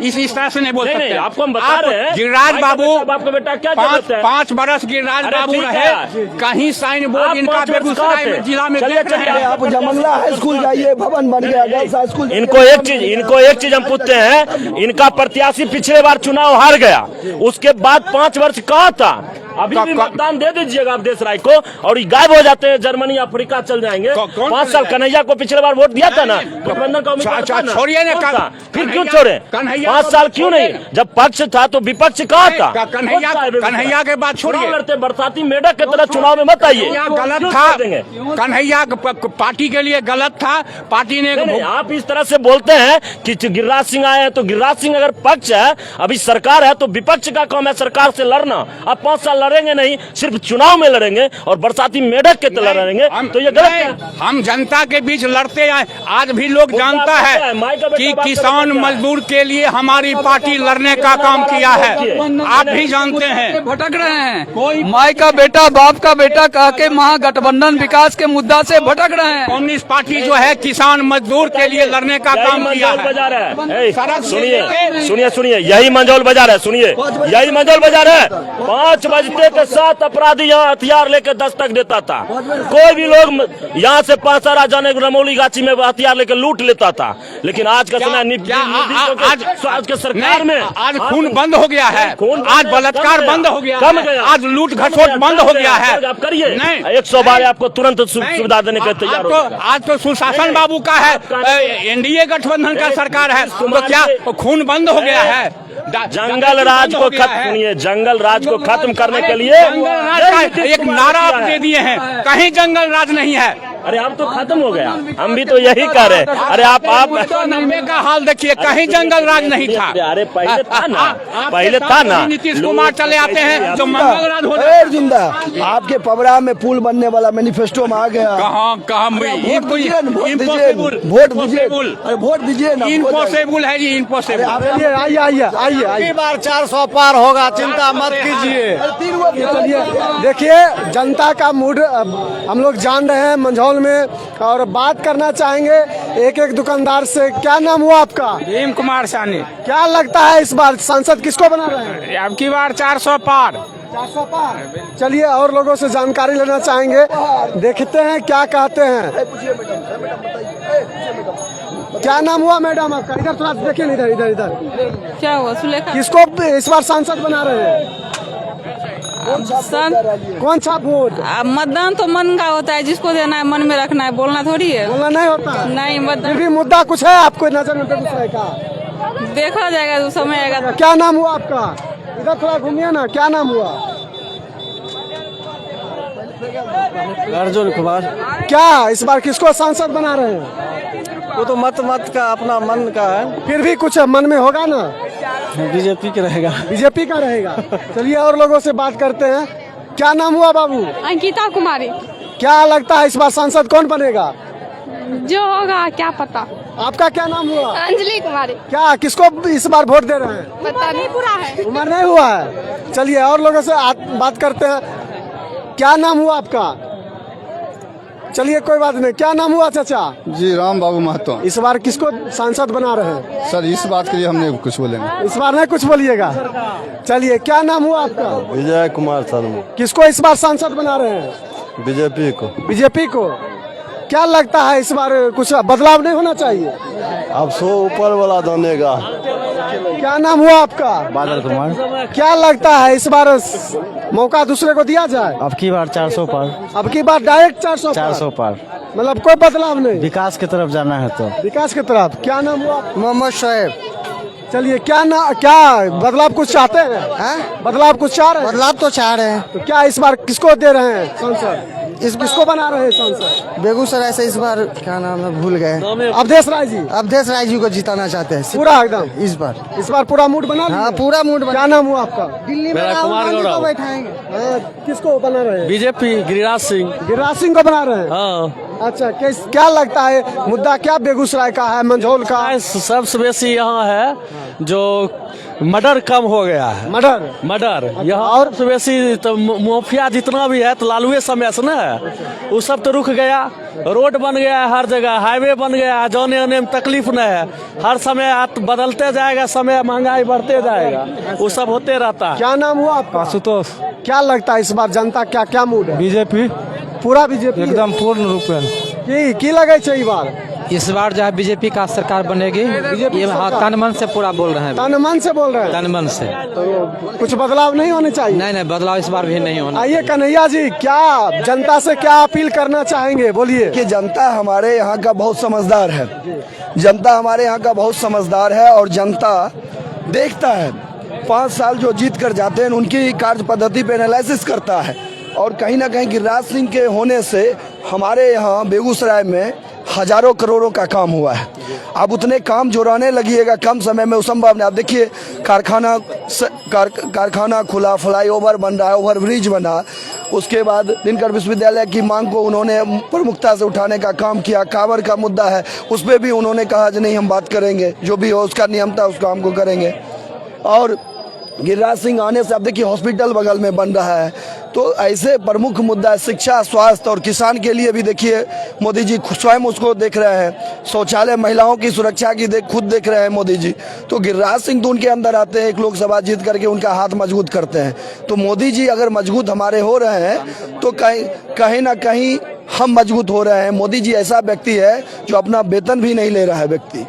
Speaker 3: इस तरह से नहीं बोल सकते।
Speaker 12: आपको हम बता रहे हैं,
Speaker 3: गिरिराज बाबू
Speaker 12: बाप का बेटा क्या जरूरत है?
Speaker 3: 5 बरस गिरिराज बाबू रहे, कहीं साइन बोर्ड इनका बेगूसराय जिला में देख रहे हैं।
Speaker 6: आप जमंगला हाई स्कूल जाइए, भवन बन गया, गर्ल्स हाई स्कूल।
Speaker 12: इनको एक चीज हम पूछते हैं, इनका प्रत्याशी पिछले बार चुनाव हार गया, उसके बाद 5 वर्ष कहाँ था? अभी भी मतदान दे दीजिएगा आप देश राय को, और ये गायब हो जाते हैं, जर्मनी अफ्रीका चल जाएंगे। 5 साल कन्हैया को पिछले बार वोट दिया था ना, गठबंधन का उम्मीदवार,
Speaker 3: छोड़िए ना,
Speaker 12: फिर क्यों छोड़े? 5 साल क्यों नहीं? जब पक्ष था तो विपक्ष कहाँ था?
Speaker 3: कन्हैया के बाद छोड़िए,
Speaker 12: लड़ते बरसाती मेढक की तरह चुनाव में मत आइए।
Speaker 3: गलत था, कन्हैया पार्टी के लिए गलत था, पार्टी ने।
Speaker 12: आप इस तरह से बोलते हैं कि गिरिराज सिंह आए हैं, तो गिरिराज सिंह अगर पक्ष है, अभी सरकार है, तो विपक्ष का काम है सरकार से लड़ना। अब 5 साल लड़ेंगे नहीं, सिर्फ चुनाव में लड़ेंगे और बरसाती मेढक के तरह लड़ेंगे, तो ये गलत है।
Speaker 3: हम जनता के बीच लड़ते आए, आज भी लोग जानता है कि किसान मजदूर के लिए हमारी पार्टी लड़ने का काम किया है, आप भी जानते हैं।
Speaker 5: भटक रहे हैं, माई का बेटा बाप का बेटा कह के महागठबंधन विकास के मुद्दा से भटक रहे हैं।
Speaker 3: कम्युनिस्ट पार्टी जो है किसान मजदूर के लिए लड़ने का काम किया है।
Speaker 12: सुनिए, यही मंझौल बाजार है, सुनिए, यही मंझौल बाजार है। 5 बजते के 7 अपराधी यहाँ हथियार लेकर दस्तक देता था। कोई भी लोग यहाँ से पासारा जाने रमौली गाची में हथियार लेकर लूट लेता था, लेकिन आज का समय आज के सरकार में
Speaker 3: आज खून बंद हो गया है, आज बलात्कार बंद हो गया,
Speaker 12: कम गया,
Speaker 3: आज लूट घसोट बंद हो गया है।
Speaker 12: आप करिए, 100 बार आपको तुरंत सुविधा देने के तैयार हो।
Speaker 3: आज तो सुशासन बाबू का है, एनडीए गठबंधन का सरकार है, तो क्या खून बंद हो गया है?
Speaker 12: जंगल राज को खत्म, जंगल राज को खत्म करने के लिए
Speaker 3: एक नारा आप दे दिए हैं, कहीं जंगल राज नहीं है।
Speaker 12: अरे अब तो खत्म हो गया, हम भी तो यही कह रहे हैं। अरे आप
Speaker 3: 90 का हाल देखिए, कहीं जंगल राज नहीं था।
Speaker 12: अरे पहले था ना, पहले था ना।
Speaker 3: नीतीश कुमार चले आते हैं तो मंगल राज हो
Speaker 6: जाता। जिंदा आपके पबरा में पुल बनने वाला मैनिफेस्टो में आ गया।
Speaker 3: कहाँ
Speaker 6: वोट दीजिए ना,
Speaker 3: इम्पॉसिबल है जी, इम्पॉसिबल।
Speaker 1: आइए, बार 400 पार होगा, चिंता मत कीजिए। देखिए, जनता का मूड हम लोग जान रहे हैं मंझौल में, और बात करना चाहेंगे एक दुकानदार से। क्या नाम हुआ आपका?
Speaker 3: भीम कुमार सानी।
Speaker 1: क्या लगता है इस बार सांसद किसको बना रहे हैं?
Speaker 3: अब की बार 400 पार।
Speaker 1: 400 पार। चलिए और लोगों से जानकारी लेना चाहेंगे, देखते हैं क्या कहते हैं। क्या नाम हुआ मैडम आपका? इधर थोड़ा देखिए, इधर।
Speaker 13: क्या हुआ? सुलेखा।
Speaker 1: किसको इस बार सांसद बना रहे हैं? कौन सा वोट?
Speaker 13: मतदान तो मन का होता है, जिसको देना है मन में रखना है, बोलना थोड़ी है।
Speaker 1: बोलना नहीं होता?
Speaker 13: नहीं,
Speaker 1: फिर भी मुद्दा कुछ है आपको नजर में बेगूसराय का?
Speaker 13: देखा जाएगा तो समय आएगा।
Speaker 1: क्या नाम हुआ आपका? इधर थोड़ा घूमिए ना, क्या नाम हुआ?
Speaker 7: अर्जुन कुमार।
Speaker 1: क्या इस बार किसको सांसद बना रहे हैं?
Speaker 7: वो तो मत का अपना मन का है,
Speaker 1: फिर भी कुछ मन में होगा ना?
Speaker 7: बीजेपी के रहेगा।
Speaker 1: बीजेपी का रहेगा। चलिए और लोगों से बात करते हैं। क्या नाम हुआ बाबू?
Speaker 13: अंकिता कुमारी।
Speaker 1: क्या लगता है इस बार सांसद कौन बनेगा?
Speaker 13: जो होगा क्या पता।
Speaker 1: आपका क्या नाम हुआ?
Speaker 13: अंजलि कुमारी।
Speaker 1: क्या किसको इस बार वोट दे रहे हैं?
Speaker 13: पता नहीं, पूरा है।
Speaker 1: उम्र नहीं हुआ है। चलिए और लोगों से बात करते हैं। क्या नाम हुआ आपका? चलिए कोई बात नहीं। क्या नाम हुआ चाचा?
Speaker 9: जी राम बाबू महतो।
Speaker 1: इस बार किसको सांसद बना रहे हैं?
Speaker 9: सर इस बात के लिए हम नहीं कुछ बोलेंगे।
Speaker 1: इस बार नहीं कुछ बोलिएगा। चलिए क्या नाम हुआ आपका?
Speaker 7: विजय कुमार शर्मा।
Speaker 1: किसको इस बार सांसद बना रहे हैं?
Speaker 7: बीजेपी को।
Speaker 1: बीजेपी को। क्या लगता है इस बार कुछ बदलाव नहीं होना चाहिए?
Speaker 7: अब 100 ऊपर वाला बनेगा।
Speaker 1: क्या नाम हुआ आपका?
Speaker 7: बादल कुमार।
Speaker 1: क्या लगता है इस बार मौका दूसरे को दिया जाए?
Speaker 7: अब की बार 400 पर।
Speaker 1: अब की बार डायरेक्ट 400
Speaker 7: पर।
Speaker 1: मतलब कोई बदलाव नहीं,
Speaker 7: विकास की तरफ जाना है तो।
Speaker 1: विकास की तरफ। क्या नाम हुआ?
Speaker 6: मोहम्मद शोएब।
Speaker 1: चलिए क्या बदलाव कुछ चाहते हैं? बदलाव कुछ चाह रहे हैं?
Speaker 6: बदलाव तो चाह रहे हैं।
Speaker 1: तो क्या इस बार किसको दे रहे हैं सांसद? किसको बना रहे हैं सांसद?
Speaker 6: बेगूसराय से इस बार क्या नाम है भूल गए।
Speaker 1: अवधेश राय जी।
Speaker 6: अवधेश राय जी को जिताना चाहते हैं
Speaker 1: पूरा एकदम
Speaker 6: इस बार
Speaker 1: पूरा मूड बना लिया?
Speaker 6: हाँ पूरा मूड बना।
Speaker 1: क्या नाम हुआ आपका?
Speaker 6: दिल्ली में
Speaker 7: कुमार गौरव।
Speaker 6: बैठाएंगे।
Speaker 1: किसको बना रहे हैं?
Speaker 7: बीजेपी गिरिराज सिंह।
Speaker 1: गिरिराज सिंह को बना रहे हैं।
Speaker 7: हाँ।
Speaker 1: अच्छा क्या लगता है मुद्दा क्या बेगूसराय का है, मंझौल का?
Speaker 7: सबसे बेसी यहाँ है जो मर्डर कम हो गया है। मर्डर यहाँ और सबसे बेसी तो माफिया जितना भी है तो लालूए समय से ना है, वो सब तो रुक गया। रोड बन गया है हर जगह, हाईवे बन गया है, जाने आने में तकलीफ नहीं है। हर समय बदलते जाएगा, समय महंगाई बढ़ते जाएगा, वो सब होते रहता है।
Speaker 1: क्या नाम हुआ आपका?
Speaker 7: आशुतोष।
Speaker 1: क्या लगता है इस बार जनता क्या मूड है?
Speaker 7: बीजेपी
Speaker 1: पूरा बीजेपी
Speaker 7: एकदम पूर्ण रूप
Speaker 1: की लगे छे ई बार?
Speaker 11: इस बार जो है बीजेपी का सरकार बनेगी। ये हाँ तन मन से पूरा बोल रहे हैं।
Speaker 1: तन मन से बोल रहे हैं?
Speaker 11: तन मन से।
Speaker 1: तो कुछ बदलाव नहीं होने चाहिए?
Speaker 11: नहीं बदलाव इस बार भी नहीं होना।
Speaker 1: आइए कन्हैया जी, क्या जनता से क्या अपील करना चाहेंगे, बोलिए।
Speaker 6: कि जनता हमारे यहाँ का बहुत समझदार है। जनता हमारे यहाँ का बहुत समझदार है और जनता देखता है 5 साल जो जीत कर जाते हैं उनकी कार्य पद्धति पे एनालिसिस करता है। और कहीं ना कहीं गिरिराज सिंह के होने से हमारे यहाँ बेगूसराय में हजारों करोड़ों का काम हुआ है। अब उतने काम जोड़ाने लगिएगा कम समय में असंभव नहीं। आप देखिए कारखाना खुला, फ्लाईओवर बन रहा है, ओवर ब्रिज बना, उसके बाद दिनकर विश्वविद्यालय की मांग को उन्होंने प्रमुखता से उठाने का काम किया। कांवर का मुद्दा है, उस पर भी उन्होंने कहा कि नहीं हम बात करेंगे, जो भी हो उसका नियम था उस काम को करेंगे। और गिरिराज सिंह आने से आप देखिए हॉस्पिटल बगल में बन रहा है। तो ऐसे प्रमुख मुद्दा शिक्षा, स्वास्थ्य और किसान के लिए भी देखिए मोदी जी स्वयं उसको देख रहे हैं। शौचालय, महिलाओं की सुरक्षा की खुद देख रहे हैं मोदी जी। तो गिरिराज सिंह तो उनके अंदर आते हैं, एक लोकसभा जीत करके उनका हाथ मजबूत करते हैं। तो मोदी जी अगर मजबूत हमारे हो रहे हैं तो कहीं ना कहीं हम मजबूत हो रहे हैं। मोदी जी ऐसा व्यक्ति है जो अपना वेतन भी नहीं ले रहा है व्यक्ति,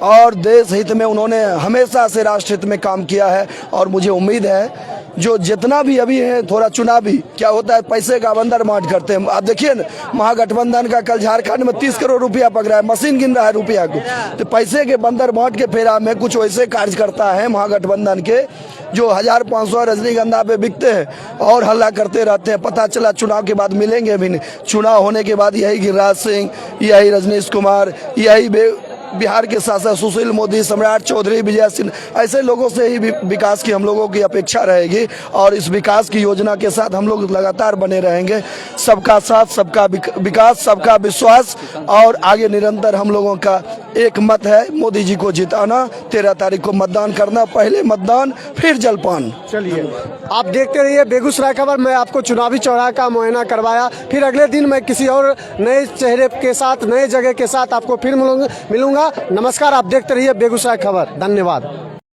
Speaker 6: और देश हित में उन्होंने हमेशा से राष्ट्र हित में काम किया है। और मुझे उम्मीद है जो जितना भी अभी है थोड़ा चुनावी क्या होता है, पैसे का बंदर मांट करते हैं। आप देखिए ना महागठबंधन का कल झारखंड में 30 करोड़ रुपया पकड़ा है, मशीन गिन रहा है रुपया को। तो पैसे के बंदर बांट के फेरा में कुछ वैसे कार्यकर्ता है महागठबंधन के जो 1500 रजनीगंधा पे बिकते हैं और हल्ला करते रहते हैं। पता चला चुनाव के बाद मिलेंगे भी नहीं। चुनाव होने के बाद यही गिरिराज सिंह, यही रजनीश कुमार, यही बिहार के शासक सुशील मोदी, सम्राट चौधरी, विजय सिंह, ऐसे लोगों से ही विकास की हम लोगों की अपेक्षा रहेगी। और इस विकास की योजना के साथ हम लोग लगातार बने रहेंगे। सबका साथ, सबका विकास, सबका विश्वास, और आगे निरंतर हम लोगों का एक मत है मोदी जी को जिताना। 13 तारीख को मतदान करना, पहले मतदान फिर जलपान।
Speaker 1: चलिए आप देखते रहिए बेगूसराय खबर। मैं आपको चुनावी चौराहे का मुआयना करवाया, फिर अगले दिन मैं किसी और नए चेहरे के साथ, नए जगह के साथ आपको फिर मिलूंगा। नमस्कार, आप देखते रहिए बेगूसराय खबर। धन्यवाद।